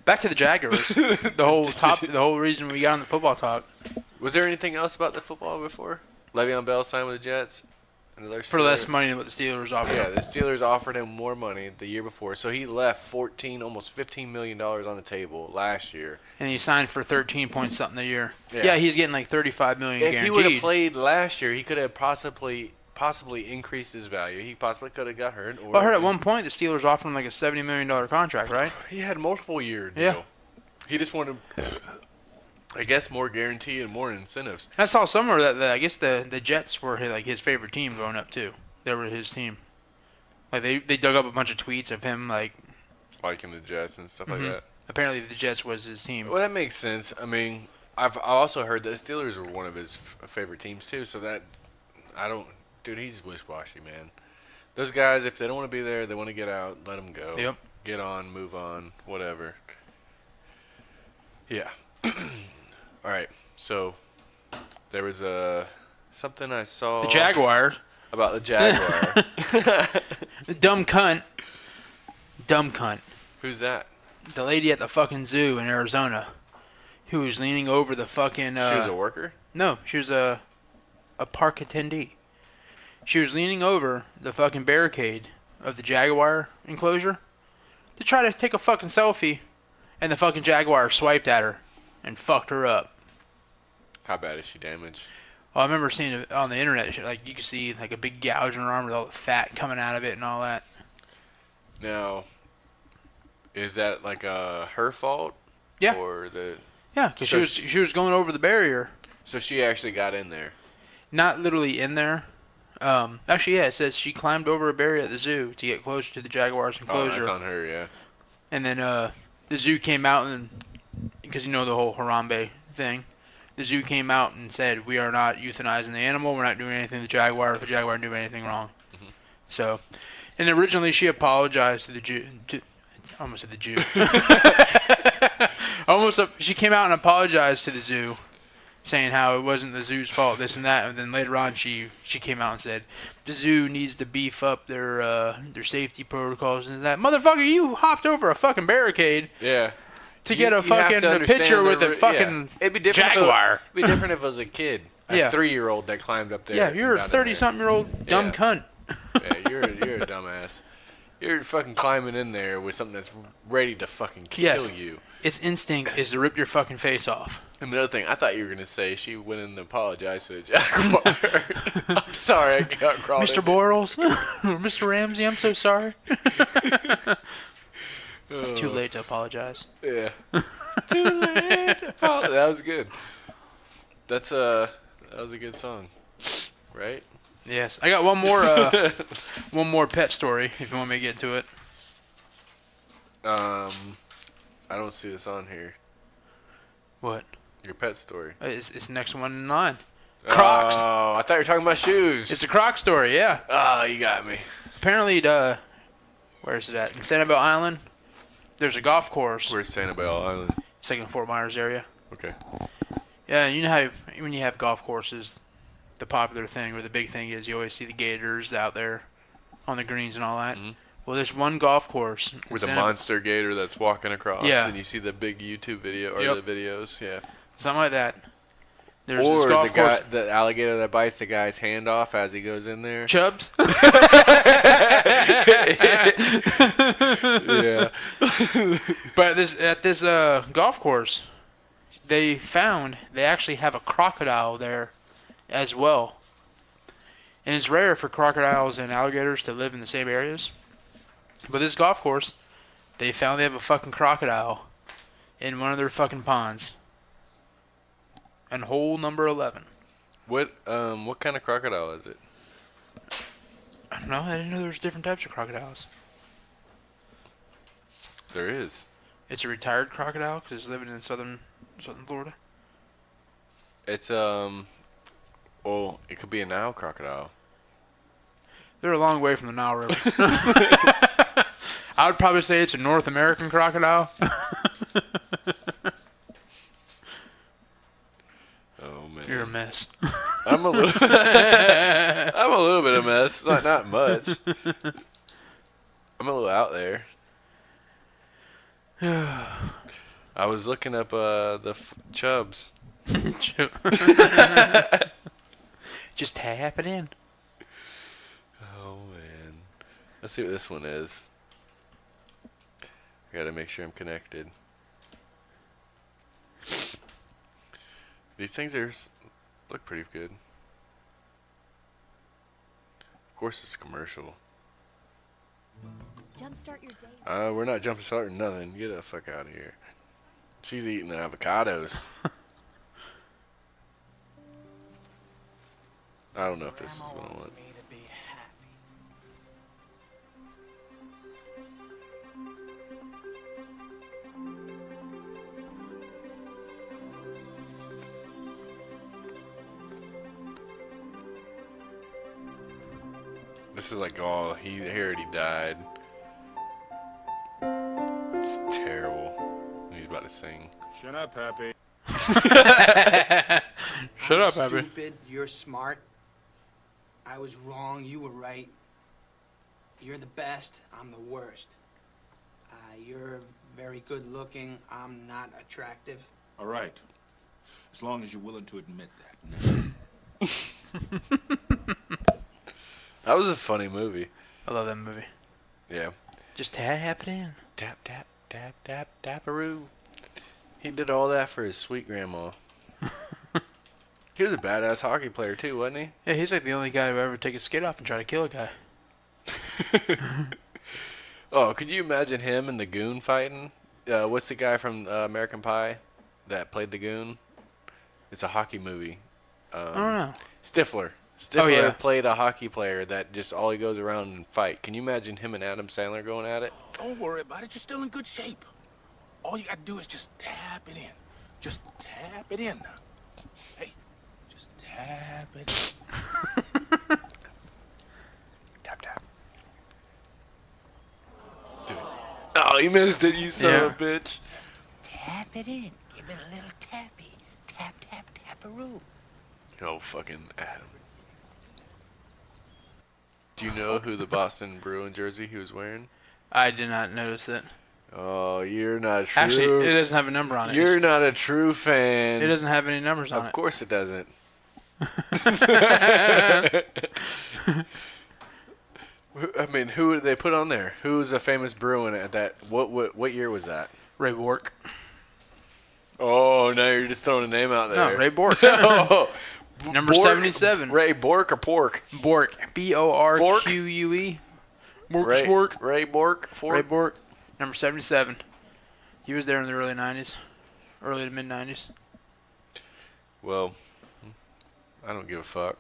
B: back to the Jaguars. The whole reason we got on the football talk.
A: Was there anything else about the football before? Le'Veon Bell signed with the Jets.
B: For less money than what the Steelers offered.
A: Yeah, the Steelers offered him more money the year before, so he left almost $15 million on the table last year.
B: And he signed for 13 point something a year.
A: Yeah.
B: Yeah, he's getting like 35 million
A: If
B: guaranteed.
A: he would have played last year, he could have possibly increased his value. He possibly could have got hurt. Or
B: Well, I heard at one point the Steelers offered him like a $70 million contract, right?
A: he had multiple year deal.
B: Yeah.
A: He just wanted, I guess, more guarantee and more incentives.
B: I saw somewhere that I guess the Jets were his favorite team growing up too. They were his team. Like they dug up a bunch of tweets of him like
A: Liking the Jets and stuff like that.
B: apparently the Jets was his team.
A: Well, that makes sense. I mean, I also heard that the Steelers were one of his favorite teams too. So that dude, he's wish-washy, man. Those guys, if they don't want to be there, they want to get out. Let them go.
B: Yep.
A: Get on, move on, whatever. Yeah. All right. So there was something I saw
B: The Jaguars.
A: about the Jaguar.
B: The dumb cunt. Dumb cunt.
A: Who's that?
B: The lady at the fucking zoo in Arizona who was leaning over the fucking
A: She was a worker?
B: No, she was a park attendee. She was leaning over the fucking barricade of the Jaguar enclosure to try to take a fucking selfie, and the fucking Jaguar swiped at her and fucked her up.
A: How bad is she damaged?
B: Well, I remember seeing it on the internet. Like you could see like a big gouge in her arm with all the fat coming out of it and all that.
A: Now, is that like her fault?
B: Yeah.
A: Or the?
B: Yeah, because
A: So
B: she was going over the barrier.
A: So she actually got in there.
B: Not literally in there. Actually, yeah, it says she climbed over a barrier at the zoo to get closer to the Jaguar's
A: Oh,
B: enclosure.
A: that's on her, yeah.
B: And then the zoo came out, and because you know the whole Harambe thing, the zoo came out and said, we are not euthanizing the animal. We're not doing anything to the jaguar. The jaguar didn't do anything wrong. Mm-hmm. So, and originally she apologized to the Jew. I almost said the Jew. She came out and apologized to the zoo, saying how it wasn't the zoo's fault, this and that. And then later on, she came out and said the zoo needs to beef up their safety protocols and that. Motherfucker, you hopped over a fucking barricade.
A: Yeah.
B: To get a fucking picture with a fucking
A: It'd be different
B: jaguar.
A: It'd be different if it was a kid, a 3-year-old that climbed up there.
B: Yeah, you're a 30-something-year-old dumb cunt.
A: Yeah, you're a dumbass. You're fucking climbing in there with something that's ready to fucking kill you.
B: Its instinct is to rip your fucking face off.
A: And the other thing, I thought you were gonna say she went in and apologized to the jaguar. I'm sorry, I got crawled.
B: Mr. Boyles, Mr. Ramsey, I'm so sorry. It's too late to apologize.
A: Yeah. Too late. That was good. That was a good song, right?
B: Yes, I got one more pet story. If you want me to get to it.
A: I don't see this on here.
B: What?
A: Your pet story.
B: It's the next one in line. Crocs.
A: Oh, I thought you were talking about shoes.
B: It's a Croc story, yeah.
A: Oh, you got me.
B: Apparently, where is it at? In Sanibel Island, there's a golf course.
A: Where's Sanibel Island?
B: It's like in Fort Myers area.
A: Okay.
B: Yeah, you know how when you have golf courses, the popular thing or the big thing is you always see the gators out there on the greens and all that. Mm-hmm. Well, there's one golf course
A: with a monster gator that's walking across,
B: yeah,
A: and you see the big YouTube video or the videos, yeah,
B: something like that. There's
A: or
B: this golf course.
A: The alligator that bites the guy's hand off as he goes in there.
B: Chubbs.
A: Yeah.
B: But at this golf course, they actually have a crocodile there as well. And it's rare for crocodiles and alligators to live in the same areas. But this golf course, they found they have a fucking crocodile in one of their fucking ponds. And hole number 11.
A: What kind of crocodile is it?
B: I don't know. I didn't know there was different types of crocodiles.
A: There is.
B: It's a retired crocodile because it's living in southern Florida.
A: It's well, it could be a Nile crocodile.
B: They're a long way from the Nile River. I would probably say it's a North American crocodile.
A: Oh man,
B: you're a mess.
A: I'm a little bit of a mess. Not much. I'm a little out there. I was looking up the chubs.
B: Just tap it in.
A: Oh man, let's see what this one is. I gotta make sure I'm connected. These things look pretty good. Of course, it's a commercial.
C: Jumpstart your day.
A: We're not jumpstarting nothing. Get the fuck out of here. She's eating the avocados. I don't know if this is what I want. This is like, oh, he already died. It's terrible. He's about to sing.
D: Shut up, Happy.
B: Shut up, Happy.
E: Stupid, you're smart. I was wrong, you were right. You're the best, I'm the worst. You're very good looking, I'm not attractive.
D: All right. As long as you're willing to admit that.
A: That was a funny movie.
B: I love that movie.
A: Yeah.
B: Just tap it in.
A: Tap, tap, tap, tap, taparoo. He did all that for his sweet grandma. He was a badass hockey player too, wasn't he?
B: Yeah, he's like the only guy who ever take his skate off and try to kill a guy.
A: Oh, could you imagine him and the goon fighting? What's the guy from American Pie that played the goon? It's a hockey movie.
B: I don't know.
A: Stifler. Stifler played a hockey player that just all he goes around and fight. Can you imagine him and Adam Sandler going at it?
D: Don't worry about it. You're still in good shape. All you gotta do is just tap it in. Just tap it in now. Hey, just tap it in.
A: Tap, tap. Do it. Oh, you missed it, you son of a bitch.
C: Tap it in. Give it a little tappy. Tap, tap, tap-a-roo.
A: Oh, fucking Adam. Do you know who the Boston Bruin jersey he was wearing?
B: I did not notice it.
A: Oh, you're not true.
B: Actually, it doesn't have a number on it.
A: You're not a true fan.
B: It doesn't have any numbers on it.
A: Of course it doesn't. I mean, who did they put on there? Who was a famous Bruin at that? What year was that?
B: Ray Bourque.
A: Oh, now you're just throwing a name out there.
B: No, Ray Bourque.
A: Oh,
B: Number
A: Bourque?
B: 77.
A: Ray Bourque or Pork?
B: Bourque. B-O-R-Q-U-E.
A: Ray
B: Bourque.
A: Ray Bourque.
B: Ray Bourque. Number 77. He was there in the early 90s. Early to mid 90s.
A: Well, I don't give a fuck.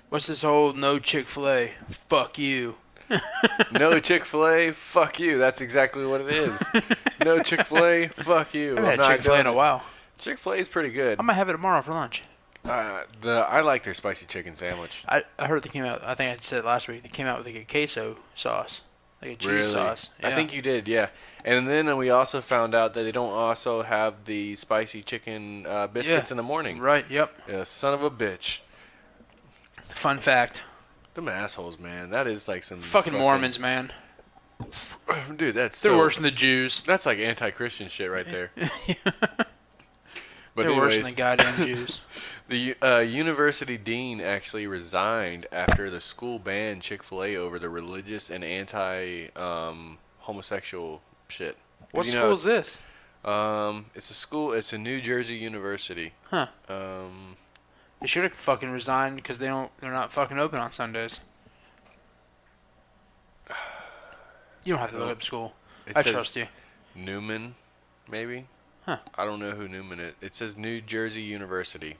B: What's this whole no Chick-fil-A? Fuck you.
A: No Chick-fil-A, fuck you. That's exactly what it is. No Chick-fil-A, fuck you.
B: I haven't had Chick-fil-A in a while.
A: Chick-fil-A is pretty good.
B: I might have it tomorrow for lunch.
A: I like their spicy chicken sandwich.
B: I heard they came out, I think I said it last week, they came out with like a queso sauce. Like a cheese sauce. Yeah.
A: I think you did, yeah. And then we also found out that they don't also have the spicy chicken biscuits in the morning.
B: Right, yep.
A: Yeah, son of a bitch.
B: Fun fact.
A: Them assholes, man. That is like some
B: Fucking Mormons, man.
A: Dude, that's
B: They're worse than the Jews.
A: That's like anti-Christian shit right there. But
B: They're worse than
A: anyways,
B: the goddamn Jews.
A: The university dean actually resigned after the school banned Chick-fil-A over the religious and anti-homosexual shit.
B: What school is this?
A: It's a school. It's a New Jersey university.
B: Huh. They should have fucking resigned because they're not fucking open on Sundays. You don't have to look up school. I trust you.
A: Newman, maybe.
B: Huh.
A: I don't know who Newman is. It says New Jersey University.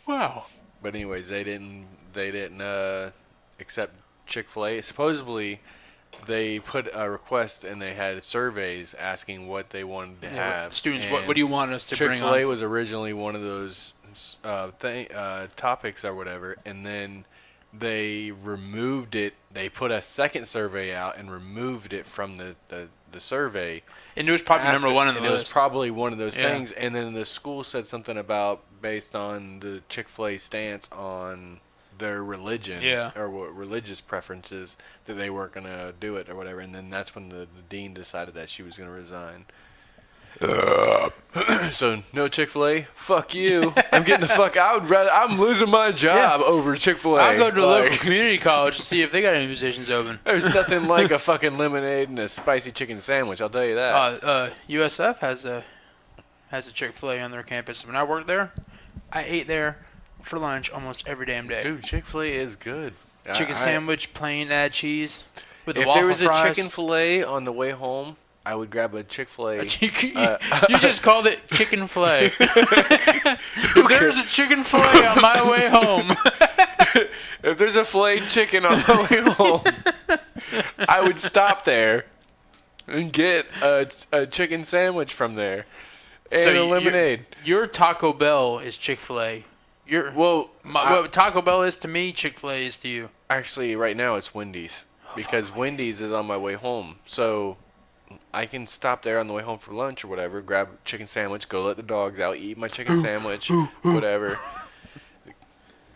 B: Wow.
A: But anyways, they didn't accept Chick-fil-A. Supposedly, they put a request and they had surveys asking what they wanted to have.
B: Students, what do you want us to bring on?
A: Chick-fil-A was originally one of those topics or whatever, and then they removed it. They put a second survey out and removed it from the survey.
B: And it was probably number one on the list.
A: It was probably one of those things. And then the school said something about based on the Chick-fil-A stance on their religion or what religious preferences that they weren't going to do it or whatever. And then that's when the dean decided that she was going to resign. So no Chick-fil-A, fuck you. I'm getting the fuck out. I'm losing my job over Chick-fil-A.
B: I'll go to a local community college to see if they got any positions open.
A: There's nothing like a fucking lemonade and a spicy chicken sandwich. I'll tell you that.
B: USF has a Chick-fil-A on their campus. When I worked there, I ate there for lunch almost every damn day.
A: Dude, Chick-fil-A is good.
B: Chicken sandwich, plain add cheese with the
A: if
B: waffle
A: there was
B: fries.
A: a chicken fillet on the way home, I would grab a Chick-fil-A.
B: You just called it chicken fillet. If there's a chicken fillet on my way home.
A: If there's a filleted chicken on my way home, I would stop there and get a chicken sandwich from there and a lemonade.
B: Your Taco Bell is Chick-fil-A. What Taco Bell is to me, Chick-fil-A is to you.
A: Actually, right now it's Wendy's because Wendy's is on my way home. So I can stop there on the way home for lunch or whatever, grab a chicken sandwich, go let the dogs out, eat my chicken sandwich, whatever.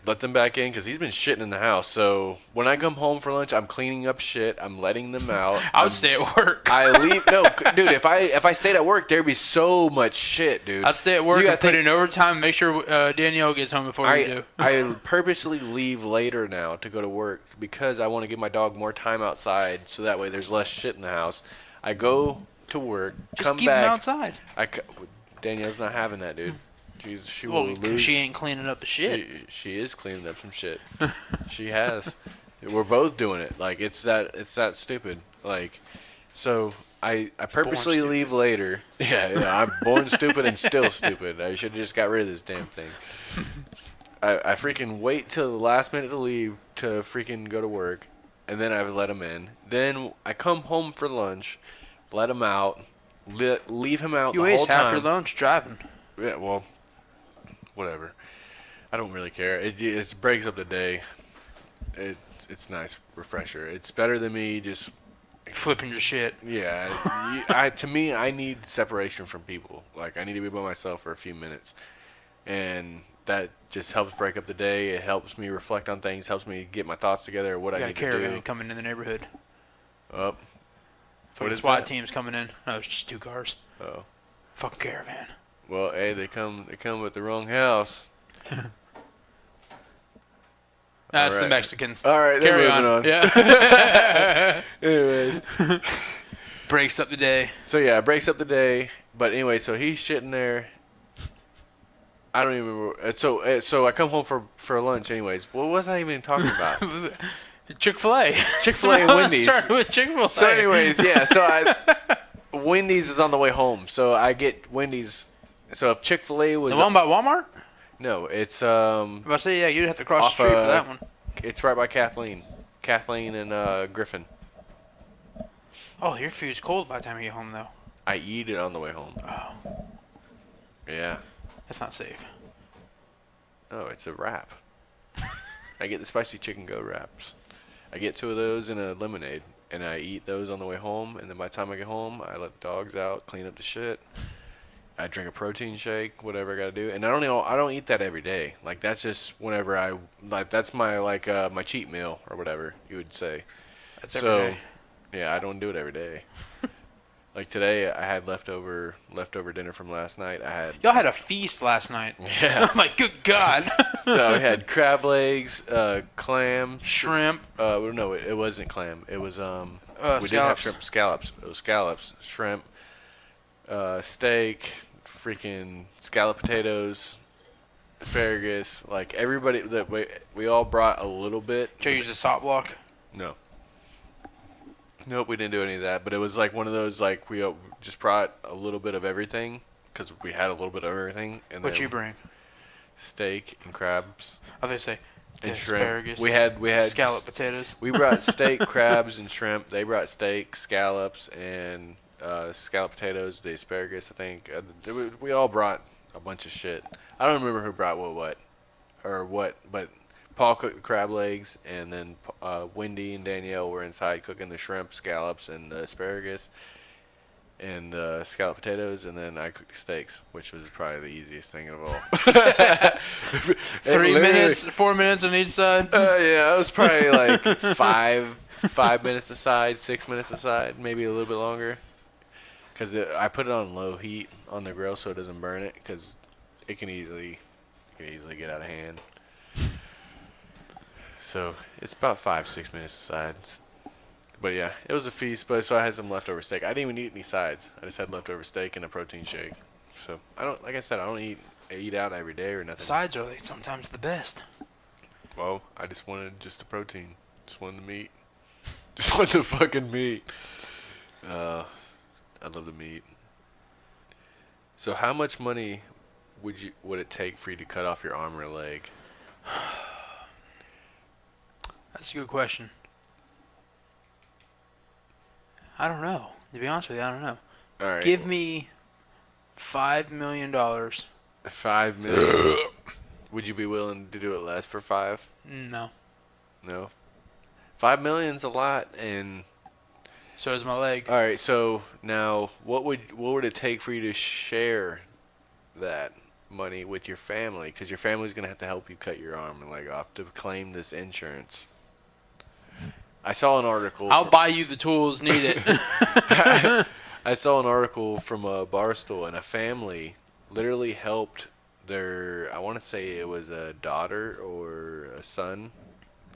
A: Let them back in because he's been shitting in the house. So when I come home for lunch, I'm cleaning up shit. I'm letting them out.
B: I would stay at work.
A: I leave. No, dude. If I stayed at work, there'd be so much shit, dude.
B: I'd stay at work and put in overtime. Make sure Danielle gets home before we do.
A: I purposely leave later now to go to work because I want to give my dog more time outside, so that way there's less shit in the house. I go to work, come
B: keep
A: back.
B: him outside.
A: Danielle's not having that, dude. She
B: well,
A: will lose.
B: She ain't cleaning up the shit.
A: She is cleaning up some shit. She has. We're both doing it. Like it's that stupid. Like, so I purposely leave later. Yeah, I'm born stupid and still stupid. I should have just got rid of this damn thing. I freaking wait till the last minute to leave to freaking go to work, and then I let him in. Then I come home for lunch, let him out, leave him out
B: You
A: the whole
B: waste half
A: time.
B: your lunch driving.
A: Yeah, well, whatever. I don't really care. It breaks up the day. It's nice refresher. It's better than me just
B: Flipping your shit.
A: yeah. To me, I need separation from people. Like I need to be by myself for a few minutes, and that just helps break up the day. It helps me reflect on things. Helps me get my thoughts together. What
B: You
A: I
B: got a
A: need to
B: caravan
A: do.
B: coming in the neighborhood.
A: Up.
B: Fucking
A: is
B: SWAT
A: that?
B: team's coming in. No, it's just 2 cars.
A: Oh.
B: Fucking caravan.
A: Well, hey, they come with the wrong house.
B: That's the
A: Alright.
B: Mexicans.
A: All right, they're
B: Carry
A: moving on.
B: Yeah.
A: Anyways.
B: Breaks up the day.
A: So yeah, it breaks up the day. But anyway, so he's shitting there. I don't even remember. So I come home for lunch. Anyways, what was I even talking about?
B: Chick-fil-A.
A: Chick-fil-A and Wendy's.
B: Started with Chick-fil-A.
A: So anyways, yeah. So Wendy's is on the way home. So I get Wendy's. So if Chick-fil-A was
B: The one by Walmart?
A: no, it's
B: I'm about to say, yeah, you'd have to cross
A: Off,
B: the street for that one.
A: it's right by Kathleen and Griffin.
B: Oh, your food's cold by the time you get home, though.
A: I eat it on the way home.
B: Oh,
A: Yeah.
B: that's not safe.
A: Oh, it's a wrap. I get the spicy chicken go wraps. I get 2 of those and a lemonade, and I eat those on the way home. And then by the time I get home, I let the dogs out, clean up the shit. I drink a protein shake, whatever I gotta do. And I don't eat that every day. Like that's just whenever that's my my cheat meal or whatever you would say.
B: That's every day.
A: Yeah, I don't do it every day. Like today, I had leftover dinner from last night.
B: Y'all had a feast last night.
A: Yeah.
B: I'm like, good God.
A: So we had crab legs, clam,
B: Shrimp.
A: No, it wasn't clam. It was we did have
B: Scallops.
A: scallops. It was scallops, shrimp, steak, freaking scallop potatoes, asparagus. Like everybody that we all brought a little bit.
B: Did you use a salt block?
A: No. Nope, we didn't do any of that. But it was like one of those like we just brought a little bit of everything because we had a little bit of everything. And
B: What'd
A: then
B: you bring?
A: steak and crabs
B: I was going to say, the
A: and shrimp.
B: asparagus.
A: We had
B: scallop potatoes.
A: We brought steak, crabs, and shrimp. They brought steak, scallops, and scallop potatoes. The asparagus, I think. We all brought a bunch of shit. I don't remember who brought what, but Paul cooked the crab legs, and then Wendy and Danielle were inside cooking the shrimp, scallops, and the asparagus, and the scallop potatoes, and then I cooked the steaks, which was probably the easiest thing of all.
B: 3 minutes, 4 minutes on each side.
A: Yeah, it was probably like 5 minutes aside, 6 minutes aside, maybe a little bit longer. Because I put it on low heat on the grill so it doesn't burn it, because it can easily get out of hand. So it's about 5-6 minutes aside. But yeah, it was a feast. But so I had some leftover steak. I didn't even eat any sides. I just had leftover steak and a protein shake. So I don't, like I said, I don't eat out every day or nothing.
B: Sides are like sometimes the best.
A: Well, I just wanted just the protein. Just wanted the meat. Just wanted the fucking meat. I love the meat. So how much money would it take for you to cut off your arm or leg?
B: That's a good question. I don't know. To be honest with you, I don't know.
A: All right.
B: Give me $5 million.
A: $5 million. Would you be willing to do it less for 5?
B: No.
A: No. $5 million's a lot, and
B: So is my leg.
A: all right. So now, what would it take for you to share that money with your family? Because your family's gonna have to help you cut your arm and leg off to claim this insurance. I saw an article.
B: I'll buy you the tools needed.
A: I saw an article from a Barstool, and a family literally helped their, I want to say it was a daughter or a son,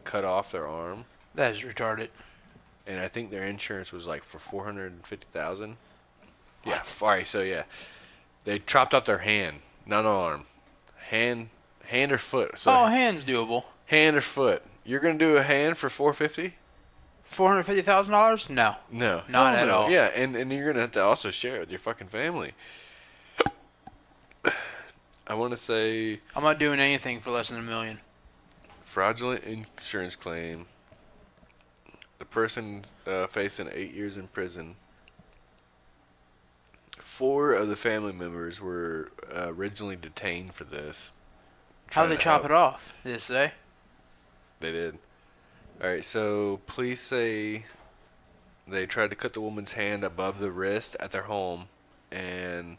A: cut off their arm.
B: That is retarded.
A: And I think their insurance was like for $450,000. Yeah.
B: What?
A: All right. So yeah, they chopped off their hand, not an arm, hand or foot. So
B: Oh, hand's doable.
A: hand or foot. You're gonna do a hand for $450?
B: $450,000? No.
A: No,
B: Not
A: Hell
B: at
A: no.
B: all.
A: Yeah, and you're gonna have to also share it with your fucking family. I want to say
B: I'm not doing anything for less than $1 million.
A: fraudulent insurance claim. The person facing 8 years in prison. 4 of the family members were originally detained for this.
B: How'd they chop it off? Did it say?
A: They did. Alright, so police say they tried to cut the woman's hand above the wrist at their home, and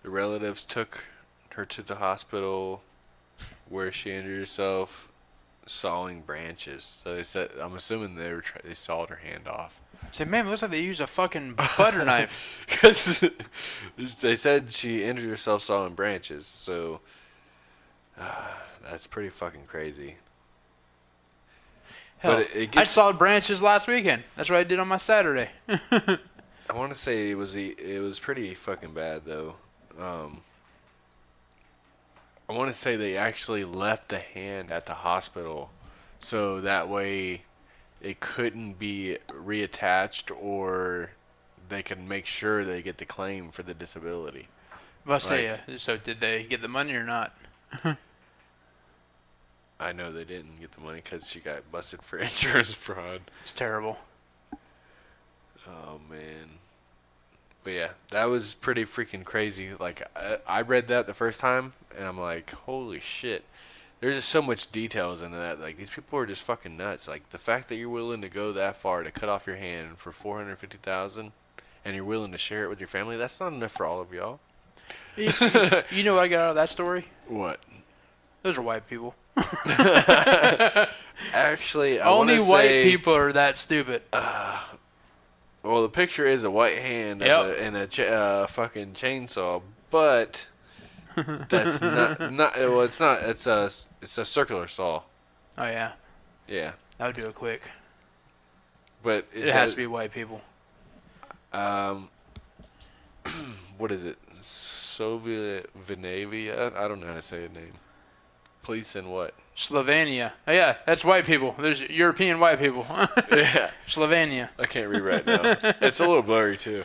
A: the relatives took her to the hospital where she injured herself sawing branches. So they said, I'm assuming they sawed her hand off.
B: Say, man, it looks like they used a fucking butter knife.
A: Because they said she injured herself sawing branches, so that's pretty fucking crazy.
B: Hell,
A: But it
B: I
A: gets,
B: sawed branches last weekend. That's what I did on my Saturday.
A: I want to say it was pretty fucking bad though. I want to say they actually left the hand at the hospital, so that way it couldn't be reattached, or they can make sure they get the claim for the disability.
B: But say, so did they get the money or not?
A: I know they didn't get the money because she got busted for insurance fraud.
B: It's terrible.
A: Oh man. But yeah, that was pretty freaking crazy. Like I read that the first time and I'm like, holy shit. There's just so much details into that. Like, these people are just fucking nuts. Like, the fact that you're willing to go that far to cut off your hand for $450,000 and you're willing to share it with your family, that's not enough for all of y'all.
B: You know what I got out of that story?
A: What?
B: Those are white people.
A: Actually, I
B: Only
A: wanna
B: white
A: say,
B: people are that stupid.
A: well, the picture is a white hand and a fucking chainsaw, but that's not. Well, it's not. It's a circular saw.
B: Oh yeah,
A: Yeah,
B: that would do it quick.
A: but
B: It has to be white people.
A: What is it? Soviet Vinavia? I don't know how to say the name. Police in what?
B: Slovenia. Oh yeah, that's white people. There's European white people.
A: Yeah,
B: Slovenia.
A: I can't read right now. It's a little blurry too.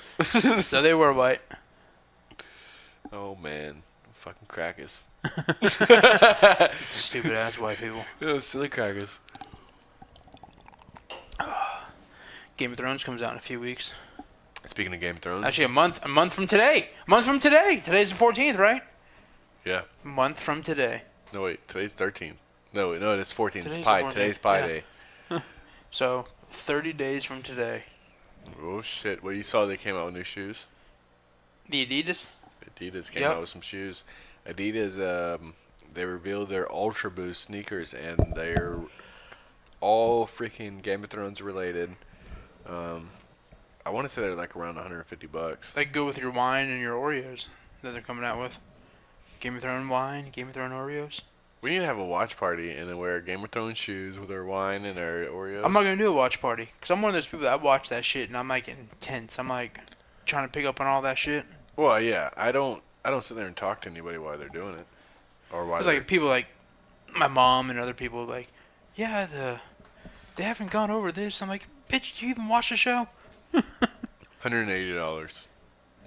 B: So they were white.
A: Oh man, fucking crackers.
B: Stupid ass white people.
A: Those silly crackers.
B: Game of Thrones comes out in a few weeks.
A: Speaking of Game of Thrones.
B: Actually, a month from today. Today's the 14th, right?
A: Yeah.
B: Month from today.
A: No wait, today's 13th. No, it's 14th.
B: Today's
A: It's Pi.
B: the 14th,
A: Today's Pi
B: yeah.
A: Day.
B: So 30 days from today.
A: Oh shit! Well, you saw they came out with new shoes.
B: The Adidas.
A: Adidas came
B: Yep.
A: out with some shoes. Adidas, they revealed their Ultra Boost sneakers, and they're all freaking Game of Thrones related. I want to say they're like around $150.
B: They go with your wine and your Oreos that they're coming out with. Game of Thrones wine, Game of Thrones Oreos.
A: We need to have a watch party and then wear Game of Thrones shoes with our wine and our Oreos.
B: I'm not gonna do a watch party because I'm one of those people that watch that shit and I'm like intense. I'm like trying to pick up on all that shit.
A: Well, yeah, I don't sit there and talk to anybody while they're doing it, or while
B: It's like people like my mom and other people like, yeah, they haven't gone over this. I'm like, bitch, do you even watch the show?
A: $180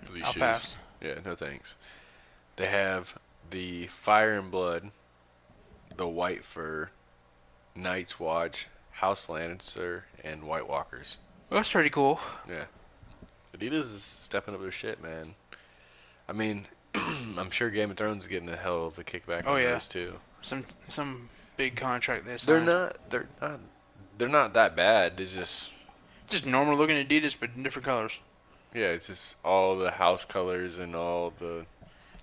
A: for these
B: I'll
A: shoes.
B: pass.
A: Yeah, no thanks. They have the Fire and Blood, the White Fur, Night's Watch, House Lancer, and White Walkers.
B: Well, that's pretty cool.
A: Yeah. Adidas is stepping up their shit, man. I mean, I'm sure Game of Thrones is getting a hell of a kickback
B: Oh,
A: on
B: yeah.
A: those too.
B: Some big contract they
A: They're
B: signed.
A: they're not that bad. It's just
B: Just normal looking Adidas, but in different colors.
A: yeah, it's just all the house colors and all the.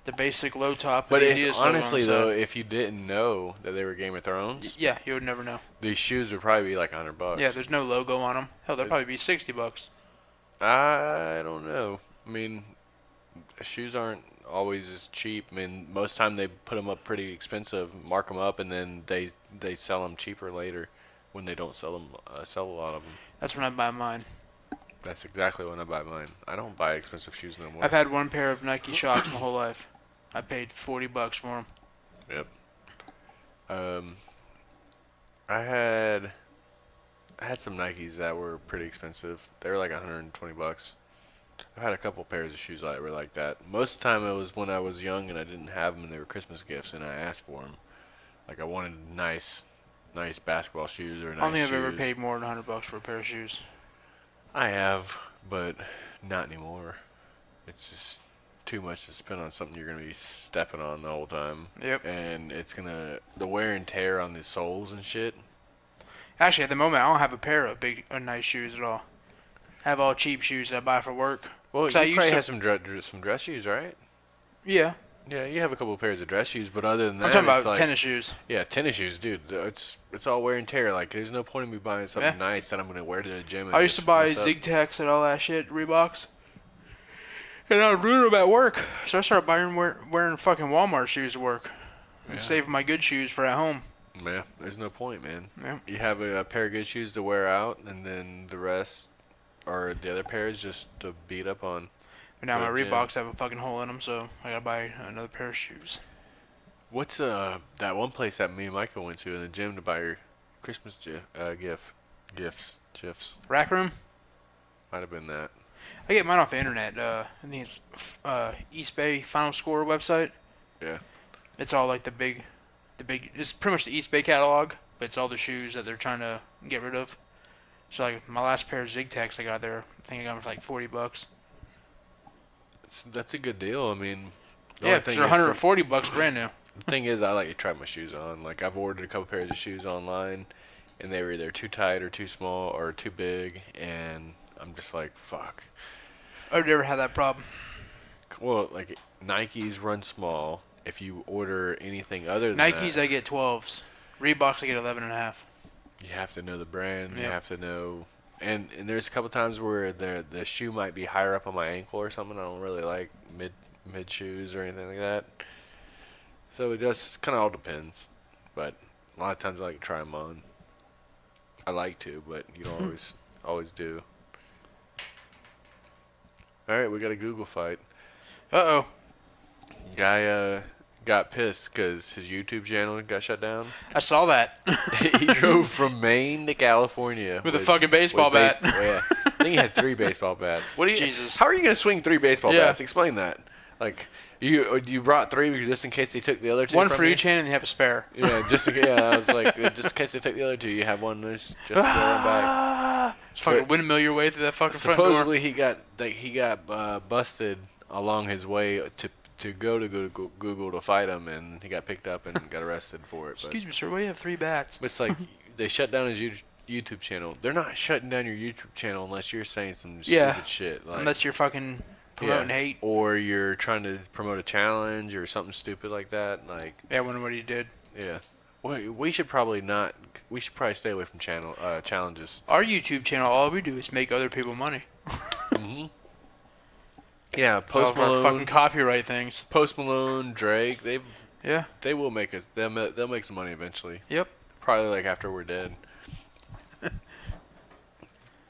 B: The basic low top.
A: But
B: and
A: if,
B: the Adidas logo on
A: honestly
B: the
A: though,
B: side.
A: if you didn't know that they were Game of Thrones,
B: Yeah, you would never know.
A: these shoes would probably be like $100.
B: Yeah, there's no logo on them. Hell, they'll
A: It-
B: probably be $60.
A: I don't know. I mean, shoes aren't always as cheap. I mean, most time they put them up pretty expensive, mark them up, and then they sell them cheaper later when they don't sell a lot of them.
B: That's when I buy mine.
A: That's exactly when I buy mine. I don't buy expensive shoes no more.
B: I've had one pair of Nike Shox my whole life. I paid $40 for them.
A: Yep. I had some Nikes that were pretty expensive. They were like $120. I've had a couple pairs of shoes that were like that. Most of the time it was when I was young and I didn't have them and they were Christmas gifts and I asked for them. Like I wanted nice basketball shoes or nice
B: I don't think
A: shoes.
B: I've ever paid more than $100 for a pair of shoes.
A: I have, but not anymore. It's just too much to spend on something you're gonna be stepping on the whole time.
B: Yep.
A: And it's gonna the wear and tear on the soles and shit.
B: Actually, at the moment, I don't have a pair of nice shoes at all. I have all cheap shoes that I buy for work.
A: Well,
B: 'Cause
A: you
B: I used
A: probably
B: to-
A: have some dress shoes, right?
B: Yeah.
A: Yeah, you have a couple of pairs of dress shoes, but other than that,
B: I'm talking
A: it's
B: about
A: like,
B: tennis shoes.
A: Yeah, tennis shoes, dude. It's all wear and tear. Like, there's no point in me buying something
B: Yeah.
A: nice that I'm gonna wear to the gym. And
B: I used to
A: just
B: buy
A: mess up.
B: Zig-Tacs and all that shit, Reeboks. And I would ruin them at work. So I started wearing fucking Walmart shoes to work. And saving my good shoes for at home.
A: Yeah, there's no point, man.
B: Yeah.
A: You have a pair of good shoes to wear out, and then the rest, or the other pairs, just to beat up on.
B: But now my
A: Good gym.
B: Reeboks have a fucking hole in them, so I gotta buy another pair of shoes.
A: What's that one place that me and Michael went to in the gym to buy your Christmas gifts?
B: Rack Room?
A: Might have been that.
B: I get mine off the internet. I think it's East Bay Final Score website.
A: Yeah.
B: It's all like the big. It's pretty much the East Bay catalog, but it's all the shoes that they're trying to get rid of. So like my last pair of Zig-Tacs I got there, I think I got them for like $40.
A: That's a good deal. I mean, the
B: Yeah,
A: only
B: because
A: thing
B: they're
A: is
B: $140 brand new.
A: the thing is, I like to try my shoes on. Like, I've ordered a couple pairs of shoes online, and they were either too tight or too small or too big, and I'm just like, fuck.
B: I've never had that problem.
A: Well, like, Nikes run small. If you order anything other than
B: Nikes,
A: that,
B: I get 12s. Reeboks, I get 11.5.
A: you have to know the brand. You
B: Yep.
A: have to know. And there's a couple times where the shoe might be higher up on my ankle or something. I don't really like mid shoes or anything like that. So it just kind of all depends. But a lot of times I like to try them on. I like to, but you don't always do. All right, we got a Google fight.
B: Uh-oh.
A: Guy got pissed because his YouTube channel got shut down.
B: I saw that.
A: He drove from Maine to California
B: With a fucking baseball bat.
A: Yeah, I think he had 3 baseball bats. What do you?
B: Jesus.
A: How are you gonna swing 3 baseball
B: Yeah.
A: bats? Explain that. Like, you brought 3 because just in case they took the other 2.
B: One
A: from
B: for
A: you?
B: each hand and you have a spare.
A: Yeah, just in case. Yeah, I was like, just in case they took the other 2, you have one just to go run back.
B: Just fucking
A: But
B: windmill your way through that fucking front door.
A: Supposedly he got busted along his way to go to Google to fight him, and he got picked up and got arrested for it. But
B: Excuse me, sir, why do you have 3 bats?
A: it's like they shut down his YouTube channel. They're not shutting down your YouTube channel unless you're saying some
B: Yeah.
A: stupid shit. Like,
B: Unless you're fucking promoting hate.
A: or you're trying to promote a challenge or something stupid like that. Like,
B: Yeah, I wonder what he did.
A: yeah. We should probably not. We should probably stay away from challenges.
B: Our YouTube channel, all we do is make other people money.
A: Hmm. Yeah,
B: All
A: Post
B: of our fucking
A: Malone,
B: copyright things.
A: Post Malone, Drake.
B: Yeah.
A: They will make us. They'll make some money eventually.
B: Yep.
A: Probably like after we're dead.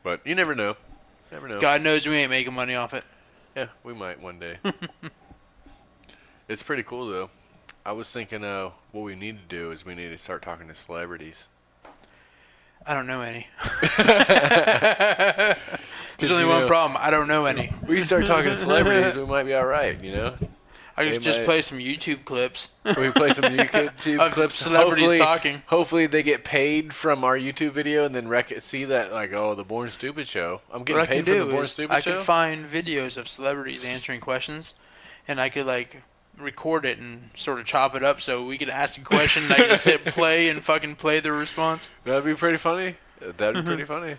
A: But you never know. Never know.
B: God knows we ain't making money off it.
A: Yeah, we might one day. It's pretty cool though. I was thinking, what we need to do is we need to start talking to celebrities.
B: I don't know any.
A: 'Cause,
B: There's only
A: you
B: one
A: know,
B: problem. I don't know any.
A: We start talking to celebrities, we might be all right. You know,
B: I
A: They
B: could just
A: might-
B: play some YouTube clips.
A: we play some YouTube
B: Of
A: clips.
B: celebrities talking.
A: Hopefully, they get paid from our YouTube video, and then see that like, oh, the Born Stupid show. I'm getting
B: What I
A: paid
B: can
A: from the
B: do
A: Born
B: is
A: Stupid
B: I
A: show.
B: could find videos of celebrities answering questions, and I could like record it and sort of chop it up so we could ask a question and I could just hit play and fucking play the response.
A: That'd be pretty funny. That'd be pretty funny.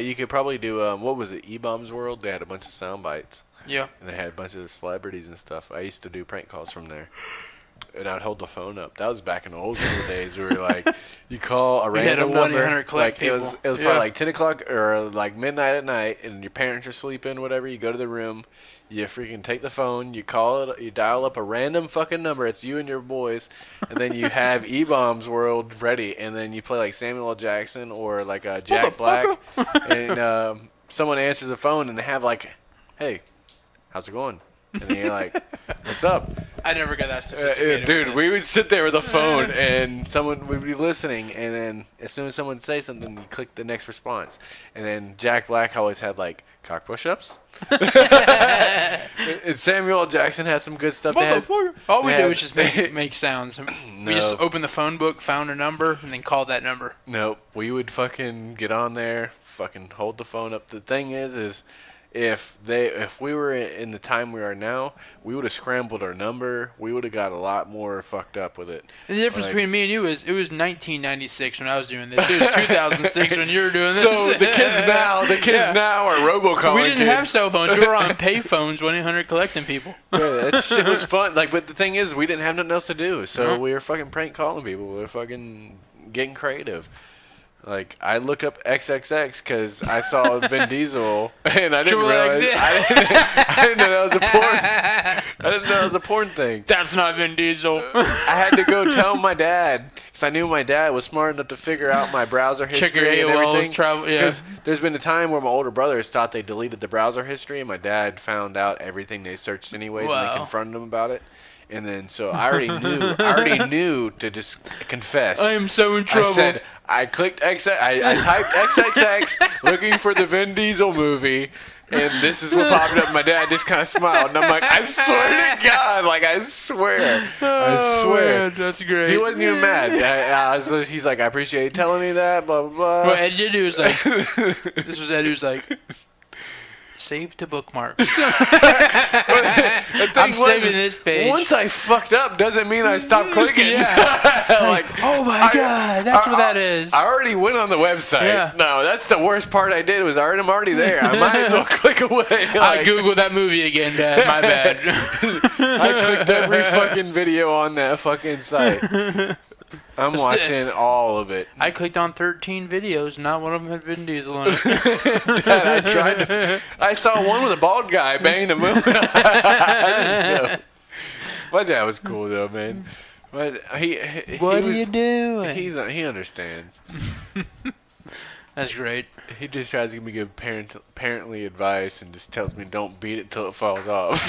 A: You could probably do what was it? E-Bombs World. They had a bunch of sound bites.
B: Yeah.
A: And they had a bunch of celebrities and stuff. I used to do prank calls from there. And I'd hold the phone up. That was back in the old school days where like you call a
B: We had a
A: random number.
B: 1-800 collect
A: Like it was
B: people.
A: probably like 10 o'clock or like midnight at night, and your parents are sleeping, whatever. You go to the room, you freaking take the phone, you call it, you dial up a random fucking number. It's you and your boys, and then you have E-Bombs World ready, and then you play like Samuel L. Jackson or like Jack Black, and someone answers the phone and they have like, hey, how's it going? And then you're like, what's up?
B: I never got that sophisticated.
A: Dude,
B: with
A: we would sit there with a phone and someone would be listening, and then as soon as someone would say something, you click the next response. And then Jack Black always had like cock push-ups. And Samuel L. Jackson had some good stuff.
B: All we do is just make sounds.
A: No.
B: We just opened the phone book, found a number, and then called that number.
A: Nope. We would fucking get on there, fucking hold the phone up. The thing is if we were in the time we are now, we would have scrambled our number. We would have got a lot more fucked up with it.
B: And the difference between me and you is it was 1996 when I was doing this. It was 2006 when you were doing this.
A: So the kids now are robocalling.
B: We didn't have cell phones. We were on pay phones, 1-800 collecting people.
A: Yeah, that shit was fun. Like, but the thing is, we didn't have nothing else to do, so we were fucking prank calling people. We were fucking getting creative. Like, I look up XXX because I saw Vin Diesel, and I didn't realize I didn't know that was a porn. I didn't know that was a porn thing.
B: That's not Vin Diesel.
A: I had to go tell my dad because I knew my dad was smart enough to figure out my browser history.
B: Check your AOL
A: and everything.
B: travel. Yeah.
A: Because there's been a time where my older brothers thought they deleted the browser history, and my dad found out everything they searched anyways, and they confronted him about it. And then, so I already knew to just confess.
B: I am so in trouble.
A: I said, I clicked I typed XXX looking for the Vin Diesel movie, and this is what popped up. My dad just kind of smiled, and I'm like, I swear to God, like, I swear.
B: Man, that's great.
A: He wasn't even mad. He's like, I appreciate you telling me that, blah, blah, blah.
B: What Ed did, he was like, this was Ed who was like, save to bookmarks. I'm saving this page.
A: Once I fucked up doesn't mean I stopped clicking. Like,
B: oh my God, that's what that is.
A: I already went on the website.
B: Yeah.
A: No, that's the worst part I did was I'm already there. I might as well click away. Like,
B: I Googled that movie again, Dad. My bad.
A: I clicked every fucking video on that fucking site. I'm watching all of it.
B: I clicked on 13 videos. Not one of them had Vin Diesel on it.
A: Dad, I saw one with a bald guy banging the moon. My dad was cool though, man. But
B: What are you doing?
A: He understands.
B: That's great.
A: He just tries to give me good parently advice and just tells me don't beat it till it falls off.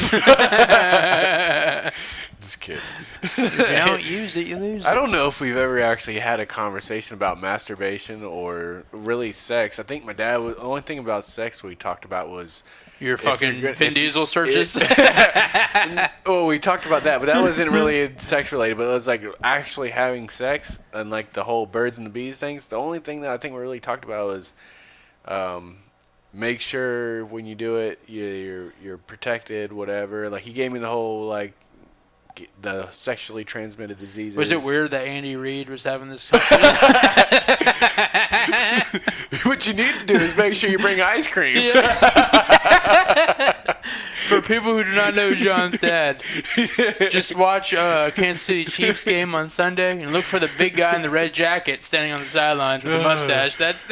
A: Just kidding.
B: If you don't use it, you lose it.
A: I don't know if we've ever actually had a conversation about masturbation or really sex. I think my dad was the only thing about sex we talked about was
B: your fucking Vin Diesel searches.
A: Well, we talked about that, but that wasn't really sex related. But it was like actually having sex and like the whole birds and the bees things. The only thing that I think we really talked about was make sure when you do it you're protected, whatever. Like he gave me the whole like the sexually transmitted diseases.
B: Was it weird that Andy Reid was having this?
A: What you need to do is make sure you bring ice cream.
B: For people who do not know John's dad, just watch Kansas City Chiefs game on Sunday and look for the big guy in the red jacket standing on the sidelines with the mustache. That's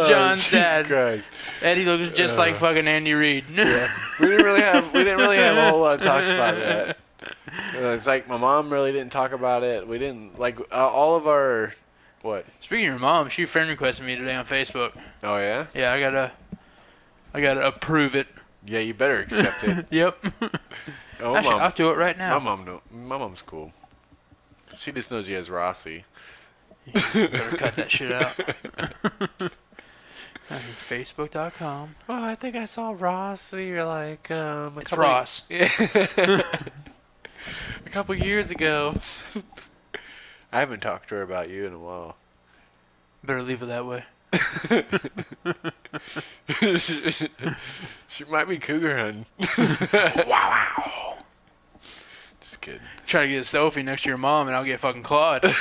B: John's dad.
A: Christ.
B: Eddie looks just like fucking Andy Reid.
A: Yeah. We didn't really have a whole lot of talks about that. It's like my mom really didn't talk about it. We didn't like all of our what?
B: Speaking of your mom, she friend requested me today on Facebook.
A: Oh yeah?
B: Yeah, I gotta approve it.
A: Yeah, you better accept it.
B: Yep.
A: Oh,
B: Actually, I'll do it right now.
A: My mom's cool. She just knows you as Rossi.
B: You better cut that shit out. Facebook.com.
A: Oh, I think I saw Rossi like
B: it's Ross.
A: A couple years ago. I haven't talked to her about you in a while.
B: Better leave it that way.
A: She might be cougar hunting.
B: Wow.
A: Just kidding.
B: Try to get a selfie next to your mom and I'll get fucking clawed. By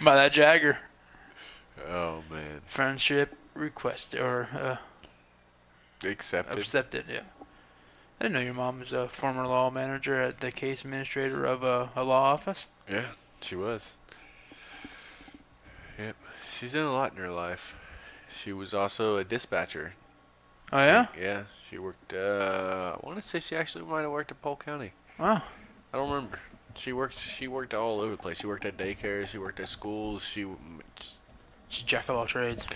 B: that Jagger.
A: Oh, man.
B: Friendship request or
A: Accepted.
B: Yeah. I didn't know your mom was a former law manager at the case administrator of a law office.
A: Yeah, she was. Yep. She's done a lot in her life. She was also a dispatcher.
B: Oh, yeah?
A: Yeah. She worked, I want to say she actually might have worked at Polk County.
B: Wow.
A: I don't remember. She worked all over the place. She worked at daycare. She worked at schools. She's
B: She's jack of all trades.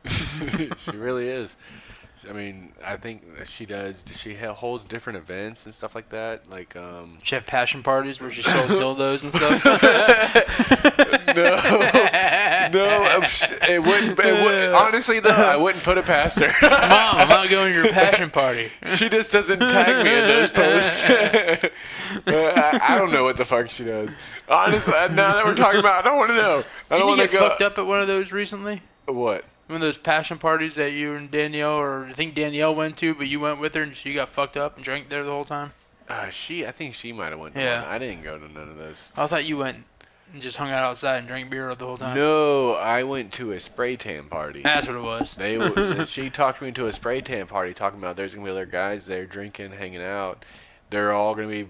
A: She really is. I mean, I think she does. She holds different events and stuff like that. Like,
B: She have passion parties where she sold dildos and stuff.
A: it wouldn't. Honestly, though, I wouldn't put it past her.
B: Mom, I'm not going to your passion party.
A: She just doesn't tag me in those posts. I don't know what the fuck she does. Honestly, now that we're talking about, I don't want to know. I don't
B: Didn't you
A: want to
B: get
A: go.
B: fucked up at one of those recently?
A: What?
B: One of those passion parties that you and Danielle, or I think Danielle went to, but you went with her and she got fucked up and drank there the whole time?
A: I think she might have went to
B: Yeah.
A: one. I didn't go to none of those.
B: I thought you went and just hung out outside and drank beer the whole time.
A: No, I went to a spray tan party.
B: That's what it was.
A: She talked me into a spray tan party, talking about there's gonna be other guys there drinking, hanging out. They're all gonna be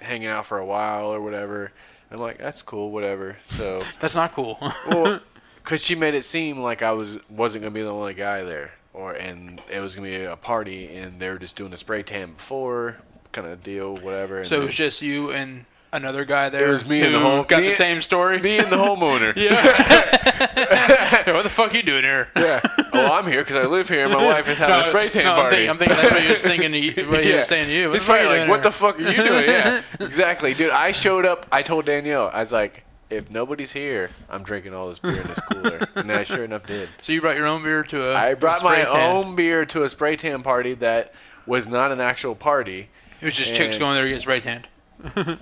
A: hanging out for a while or whatever. I'm like, that's cool, whatever. So
B: That's not cool.
A: well, because she made it seem like I wasn't gonna be the only guy there, and it was gonna be a party, and they were just doing a spray tan before kind of deal, whatever. And
B: So it was just you and another guy there.
A: It was me and
B: who
A: the whole
B: got the same story.
A: me and the homeowner.
B: Yeah. What the fuck you doing here?
A: Yeah. Oh, I'm here because I live here. And my wife is having a spray tan party.
B: I'm thinking that's what he was thinking. What he was saying to you.
A: It's probably like, what the fuck are you doing? Yeah, exactly, dude. I showed up. I told Danielle, I was like, if nobody's here, I'm drinking all this beer in this cooler, and I sure enough did.
B: So you brought your own beer to a
A: I brought
B: spray
A: my
B: tan.
A: own beer to a spray tan party that was not an actual party.
B: It was just chicks going there to get spray tanned.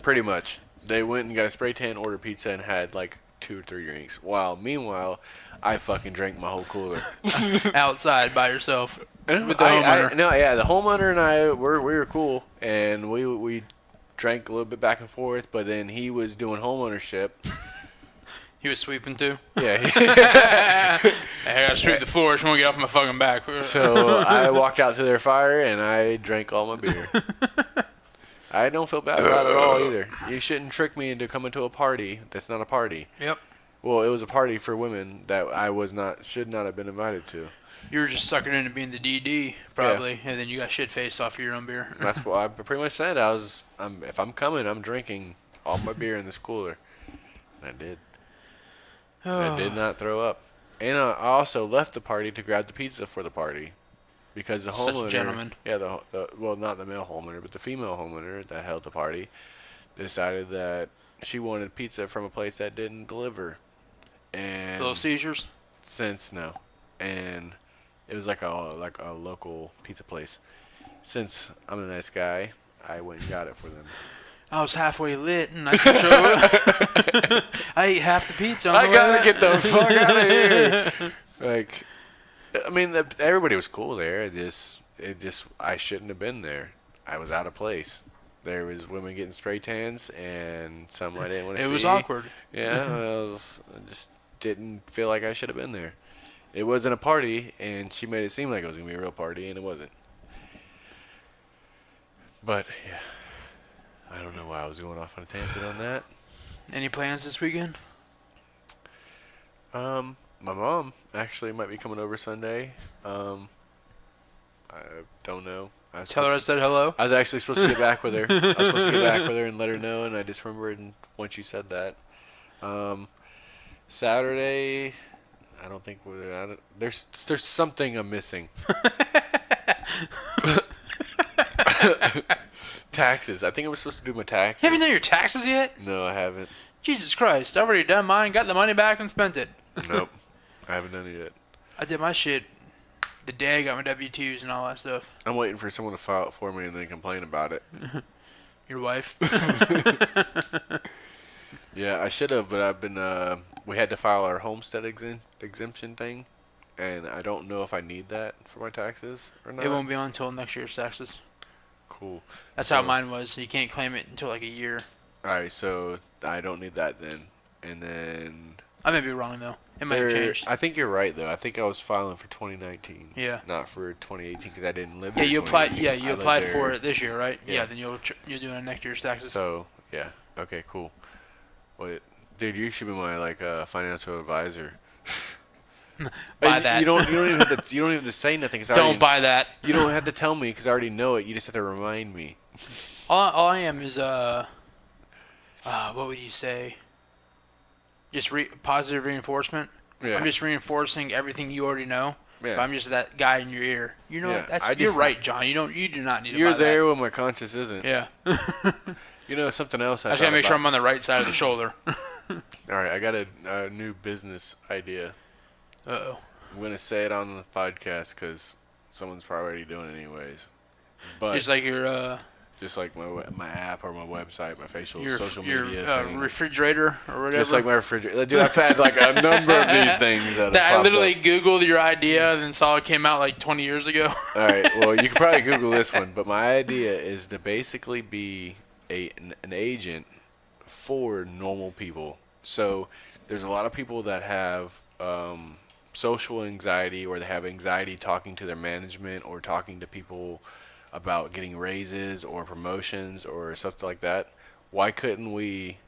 A: Pretty much. They went and got a spray tan, ordered pizza, and had like 2 or 3 drinks. Meanwhile, I fucking drank my whole cooler.
B: Outside by yourself. With the
A: the
B: homeowner.
A: homeowner and I we were cool, and we drank a little bit back and forth. But then he was doing homeownership.
B: He was sweeping too.
A: Yeah.
B: Hey, I gotta sweep the floor. She won't get off my fucking back.
A: So I walked out to their fire and I drank all my beer. I don't feel bad about it at all either. You shouldn't trick me into coming to a party that's not a party.
B: Yep.
A: Well, it was a party for women that I should not have been invited to.
B: You were just sucking into being the DD, probably, and then you got shit faced off of your own beer.
A: That's what I pretty much said. If I'm coming, I'm drinking all my beer in this cooler. And I did. I did not throw up. And I also left the party to grab the pizza for the party. Because the
B: Such a
A: homeowner...
B: gentleman.
A: Yeah, well, not the male homeowner, but the female homeowner that held the party decided that she wanted pizza from a place that didn't deliver. And
B: Little seizures?
A: no. And it was like a local pizza place. Since I'm a nice guy, I went and got it for them.
B: I was halfway lit and I could show up. I ate half the pizza. On
A: I
B: the
A: gotta
B: way.
A: get the fuck out of here. Like, I mean, everybody was cool there. I shouldn't have been there. I was out of place. There was women getting spray tans and some I didn't want to see.
B: It was awkward.
A: Yeah, I just didn't feel like I should have been there. It wasn't a party, and she made it seem like it was gonna be a real party, and it wasn't. But yeah. I don't know why I was going off on a tangent on that.
B: Any plans this weekend?
A: My mom actually might be coming over Sunday. I don't know.
B: Tell her I said hello.
A: I was actually supposed to get back with her. I was supposed to get back with her and let her know, and I just remembered once you said that. Saturday, I don't think there's something I'm missing. Taxes. I think I was supposed to do my taxes.
B: You haven't done your taxes yet?
A: No, I haven't.
B: Jesus Christ. I've already done mine, got the money back, and spent it.
A: Nope. I haven't done it yet.
B: I did my shit the day I got my W-2s and all that stuff.
A: I'm waiting for someone to file it for me and then complain about it.
B: Your wife?
A: Yeah, I should have, but I've been, we had to file our homestead exemption thing, and I don't know if I need that for my taxes or not.
B: It won't be on until next year's taxes.
A: Cool.
B: That's how mine was. So you can't claim it until like a year.
A: Alright, so I don't need that then. And then...
B: I may be wrong though. It might have changed.
A: I think you're right though. I think I was filing for 2019.
B: Yeah.
A: Not for 2018 because I didn't live
B: Yeah,
A: there.
B: you applied. Yeah,
A: I
B: you
A: lived
B: applied
A: there.
B: for it this year, right?
A: Yeah.
B: Yeah. Then you're doing next year's taxes.
A: So yeah. Okay. Cool. Well, dude, you should be my financial advisor.
B: Buy that.
A: You don't even have to say nothing. 'Cause
B: Don't buy that.
A: You don't have to tell me because I already know it. You just have to remind me.
B: All I am is what would you say? Just positive reinforcement.
A: Yeah.
B: I'm just reinforcing everything you already know.
A: Yeah.
B: But I'm just that guy in your ear. You know,
A: Yeah,
B: that's
A: I
B: you're
A: just-
B: right, John. You do not need to
A: You're
B: buy
A: there when my conscience isn't.
B: that. Yeah.
A: You know, something else
B: I just gotta make sure I'm on the right side of the shoulder.
A: Alright, I got a new business idea.
B: Uh-oh.
A: I'm going to say it on the podcast because someone's probably already doing it anyways. But
B: Just like your
A: just like my app or my website, my social
B: your
A: media thing.
B: refrigerator or whatever.
A: Just like my refrigerator. Dude, I've had like a number of these things that have
B: I
A: popped
B: literally
A: up.
B: Googled your idea and saw it came out like 20 years ago.
A: All right, well, you can probably Google this one, but my idea is to basically be an agent for normal people. So there's a lot of people that have social anxiety, or they have anxiety talking to their management or talking to people about getting raises or promotions or stuff like that. Why couldn't we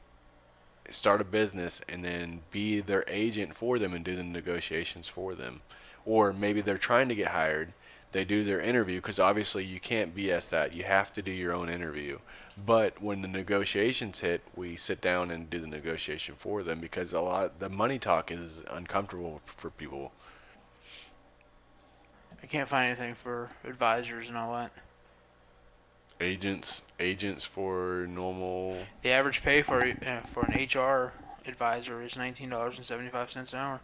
A: start a business and then be their agent for them and do the negotiations for them? Or maybe they're trying to get hired, they do their interview, because obviously you can't BS that. You have to do your own interview. But when the negotiations hit, we sit down and do the negotiation for them, because the money talk is uncomfortable for people.
B: I can't find anything for advisors and all that.
A: Agents for normal.
B: The average pay for an HR advisor is $19.75 an hour.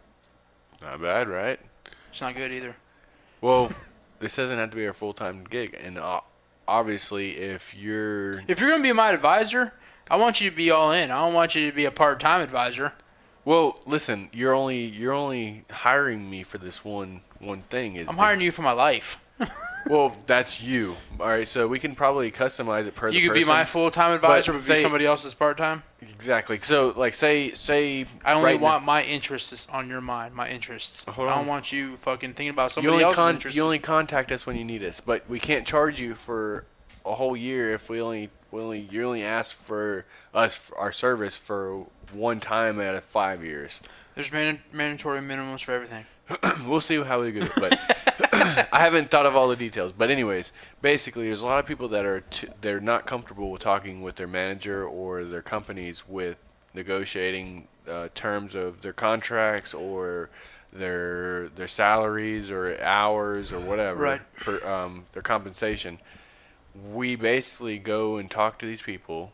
A: Not bad, right?
B: It's not good either.
A: Well, this doesn't have to be a full-time gig, and obviously, if you're
B: gonna be my advisor, I want you to be all in. I don't want you to be a part-time advisor.
A: well, listen, you're only hiring me for this one thing.
B: I'm hiring you for my life.
A: Well, that's you. All right, so we can probably customize it per the
B: You could
A: person.
B: be my full-time advisor,
A: but
B: but
A: say-
B: be somebody else's part-time.
A: Exactly. So, like, say
B: I only
A: right
B: want my interests on your mind. My interests.
A: Hold
B: I
A: on.
B: don't want you fucking thinking about
A: you
B: somebody
A: only
B: else's interests.
A: you only contact us when you need us, but we can't charge you for a whole year if you only ask for our service for one time out of 5 years.
B: There's mandatory minimums for everything.
A: We'll see how we do it, but I haven't thought of all the details. But anyways, basically, there's a lot of people that they're not comfortable with talking with their manager or their companies with negotiating terms of their contracts or their salaries or hours or whatever,
B: Right.
A: their compensation. We basically go and talk to these people.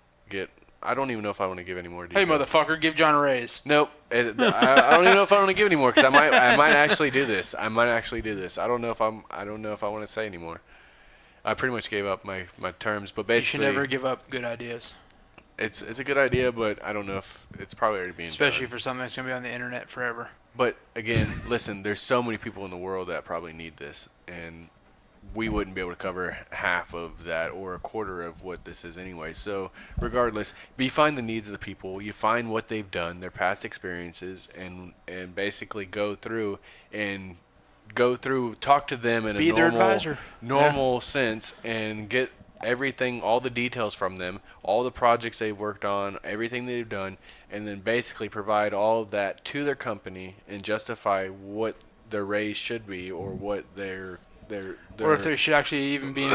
A: I don't even know if I want to give any more
B: Hey,
A: details.
B: motherfucker, give John a raise.
A: Nope. I don't even know if I want to give any more, because I might actually do this. I don't know if I want to say anymore. I pretty much gave up my terms, but
B: You should
A: basically
B: never give up good ideas,
A: it's a good idea, but I don't know if it's probably already being
B: especially
A: done.
B: for something that's gonna be on the internet forever.
A: But again, listen, there's so many people in the world that probably need this, and we wouldn't be able to cover half of that or a quarter of what this is anyway. So regardless, you find the needs of the people, you find what they've done, their past experiences, and basically go through, talk to them in
B: Be
A: a
B: their advisor.
A: normal sense, and get everything, all the details from them, all the projects they've worked on, everything they've done, and then basically provide all of that to their company and justify what their raise should be, or what their
B: Or if they should actually even be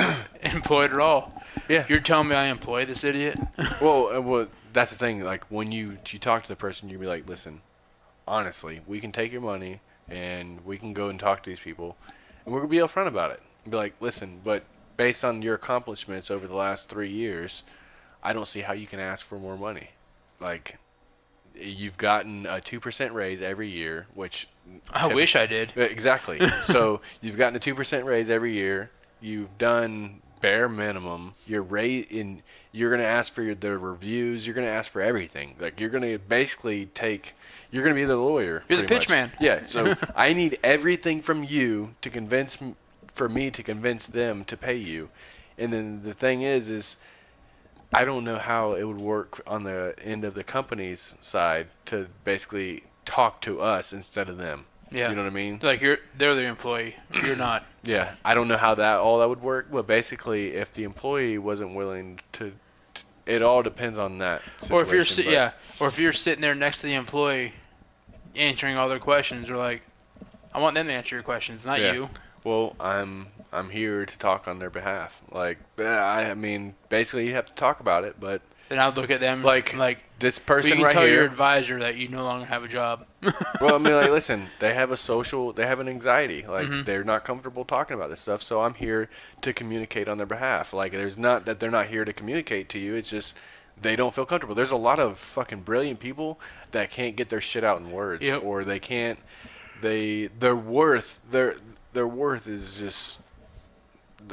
B: employed at all.
A: Yeah.
B: You're telling me I employ this idiot?
A: Well, that's the thing. Like, when you talk to the person, you be like, listen, honestly, we can take your money and we can go and talk to these people, and we're gonna be upfront about it. Be like, listen, but based on your accomplishments over the last 3 years, I don't see how you can ask for more money. Like, you've gotten a 2% raise every year, which
B: I wish I did.
A: Exactly. So you've gotten a 2% raise every year. You've done bare minimum. You're going to ask for the reviews. You're going to ask for everything. Like, you're going to basically you're going to be the lawyer.
B: You're the
A: pretty
B: pitch
A: much.
B: man.
A: Yeah. So I need everything from you for me to convince them to pay you. And then the thing is I don't know how it would work on the end of the company's side to basically talk to us instead of them.
B: Yeah.
A: You know what I mean?
B: Like they're the employee. You're not.
A: Yeah. I don't know how all that would work, but basically, if the employee wasn't willing to it all depends on that situation.
B: Or if you're sitting there next to the employee, answering all their questions, or like, I want them to answer your questions, not you.
A: Well, I'm here to talk on their behalf. Like, I mean, basically you have to talk about it, but
B: Then I'd look at them
A: Like this
B: we
A: person
B: can
A: right
B: tell your
A: here.
B: advisor that you no longer have a job.
A: Well, I mean, like, listen, they have an anxiety. Like, they're not comfortable talking about this stuff. So I'm here to communicate on their behalf. Like, there's not that they're not here to communicate to you. It's just they don't feel comfortable. There's a lot of fucking brilliant people that can't get their shit out in words,
B: Yep.
A: or they can't. Their worth is just.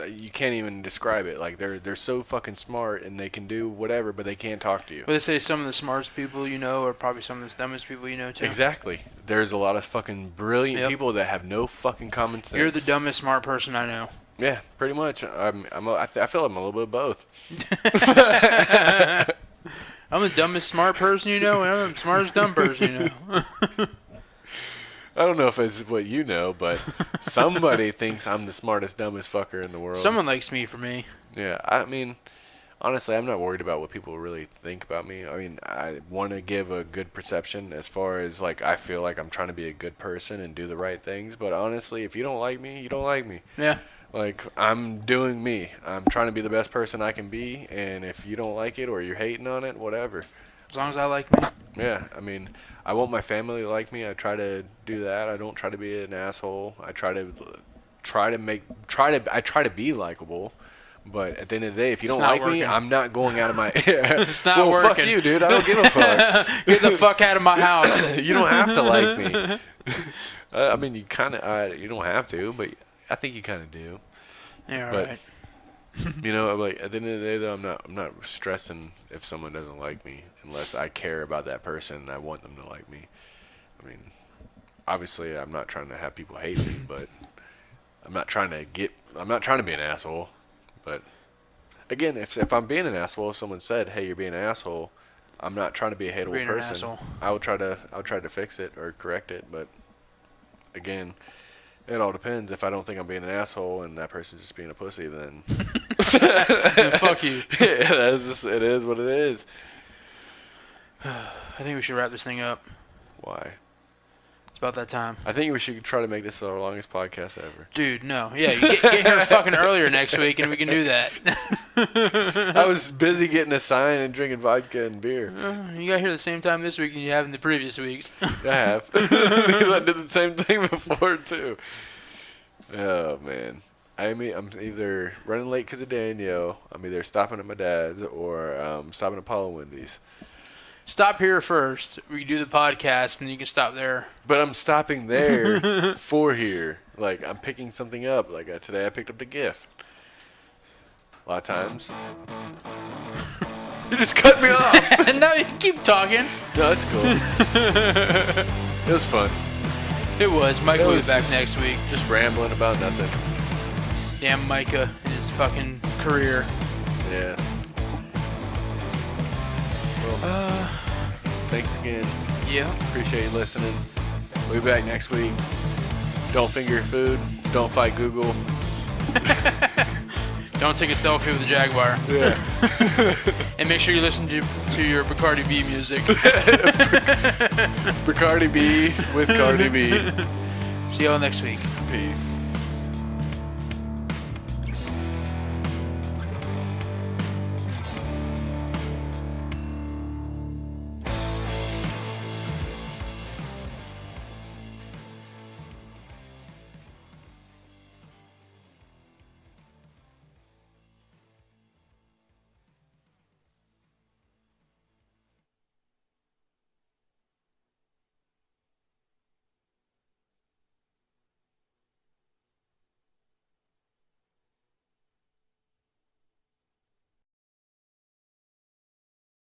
A: You can't even describe it. Like they're so fucking smart and they can do whatever, but they can't talk to you.
B: But they say some of the smartest people you know are probably some of the dumbest people you know too.
A: Exactly. There's a lot of fucking brilliant
B: Yep.
A: people that have no fucking common sense.
B: You're the dumbest smart person I know.
A: Yeah, pretty much. I feel I'm a little bit of both.
B: I'm the dumbest smart person you know, and I'm the smartest dumb person you know.
A: I don't know if it's what you know, but somebody thinks I'm the smartest, dumbest fucker in the world.
B: Someone likes me for me.
A: Yeah, I mean, honestly, I'm not worried about what people really think about me. I mean, I want to give a good perception as far as, like, I feel like I'm trying to be a good person and do the right things. But honestly, if you don't like me, you don't like me.
B: Yeah.
A: Like, I'm doing me. I'm trying to be the best person I can be. And if you don't like it or you're hating on it, whatever.
B: As long as I like me.
A: Yeah, I mean, I want my family to like me. I try to do that. I don't try to be an asshole. I try to be likable. But at the end of the day, if you don't like me, I'm not going out of my.
B: It's not
A: well,
B: working.
A: Fuck you, dude. I don't give a fuck.
B: Get the fuck out of my house.
A: You don't have to like me. I mean, you kind of. You don't have to, but I think you kind of do.
B: Yeah,
A: But-
B: right.
A: You know, like at the end of the day, though, I'm not stressing if someone doesn't like me unless I care about that person and I want them to like me. I mean, obviously, I'm not trying to have people hate me, but I'm not trying to be an asshole. But again, if I'm being an asshole, if someone said, "Hey, you're being an asshole," I'm not trying to be a hateable
B: Being an
A: person.
B: asshole.
A: I'll try to fix it or correct it, but again, it all depends. If I don't think I'm being an asshole and that person's just being a pussy, then
B: Fuck you.
A: yeah, it is what it is.
B: I think we should wrap this thing up.
A: Why?
B: It's about that time.
A: I think we should try to make this our longest podcast ever.
B: Dude, no. Yeah, you get here fucking earlier next week and we can do that.
A: I was busy getting a sign and drinking vodka and beer.
B: You got here the same time this week than you have in the previous weeks.
A: I have. Because I did the same thing before, too. Oh, man. I'm either running late because of Danielle, I'm either stopping at my dad's, or stopping at Apollo Wendy's.
B: Stop here first. We can do the podcast and you can stop there.
A: But I'm stopping there for here. Like, I'm picking something up. Like, today I picked up the gift. A lot of times. You just cut me off.
B: And now you can keep talking.
A: No, that's cool. It was fun.
B: It was. Mike
A: It
B: will be
A: was
B: back
A: just-
B: next week.
A: Just rambling about nothing.
B: Damn Micah and his fucking career.
A: Yeah. Well, thanks again.
B: Yeah.
A: Appreciate you listening. We'll be back next week. Don't finger your food. Don't fight Google.
B: Don't take a selfie with the Jaguar.
A: Yeah.
B: And make sure you listen to your Bacardi B music.
A: Bacardi B with Cardi B.
B: See y'all next week.
A: Peace.